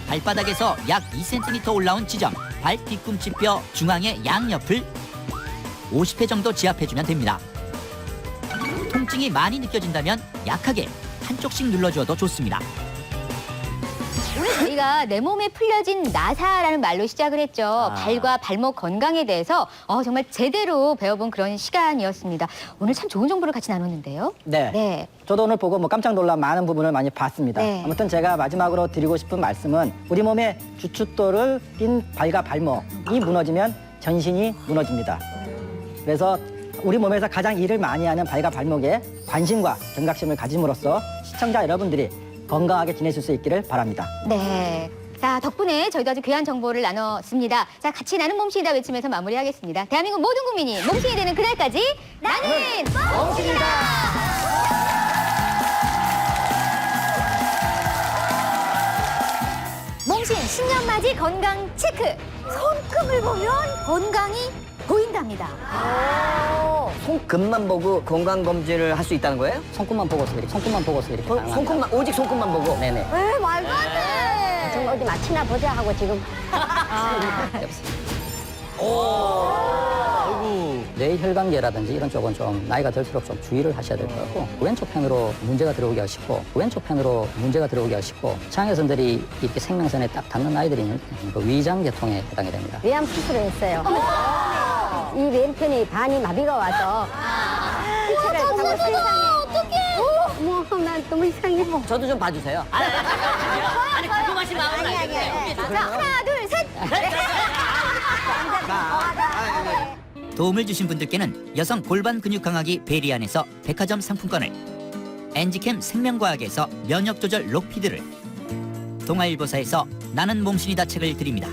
발바닥에서 약 2cm 올라온 지점, 발 뒤꿈치뼈 중앙의 양옆을 50회 정도 지압해주면 됩니다. 통증이 많이 느껴진다면 약하게 한쪽씩 눌러주어도 좋습니다. 오늘 저희가 내 몸에 풀려진 나사라는 말로 시작을 했죠. 발과 발목 건강에 대해서 정말 제대로 배워본 그런 시간이었습니다. 오늘 참 좋은 정보를 같이 나눴는데요. 네. 저도 오늘 보고 깜짝 놀란 많은 부분을 많이 봤습니다. 네. 아무튼 제가 마지막으로 드리고 싶은 말씀은 우리 몸의 주춧돌을 띈 발과 발목이 무너지면 전신이 무너집니다. 그래서 우리 몸에서 가장 일을 많이 하는 발과 발목에 관심과 경각심을 가짐으로써 시청자 여러분들이 건강하게 지내실 수 있기를 바랍니다. 네. 자, 덕분에 저희도 아주 귀한 정보를 나눴습니다. 자, 같이 나는 몸신이다 외치면서 마무리하겠습니다. 대한민국 모든 국민이 몸신이 되는 그날까지 나는 몸신이다! 몸신 10년 맞이 건강 체크! 손금을 보면 건강이 보인답니다. 손금만 보고 건강 검진을 할 수 있다는 거예요? 손끝만 보고서 이렇게 손금만 오직 손금만 보고. 네네. 왜 말도 안 돼. 좀 어디 맞히나 보자 하고 지금. 뇌혈관계라든지 이런 쪽은 좀 나이가 들수록 좀 주의를 하셔야 될 것 같고 왼쪽 편으로 문제가 들어오기 쉽고 장애선들이 이렇게 생명선에 딱 닿는 아이들이 그 위장계통에 해당이 됩니다. 외암 수술을 했어요. 이 왼편이 반이 마비가 와서. 어떡해. 어머, 난 너무 이상해. 저도 좀 봐주세요. 아니 궁금하신 마음은 알겠어요. 자, 하나, 둘, 셋. 도움을 주신 분들께는 여성 골반 근육 강하기 베리안에서 백화점 상품권을, 엔지캠 생명과학에서 면역 조절 록피드를, 동아일보사에서 나는 몸신이다 책을 드립니다.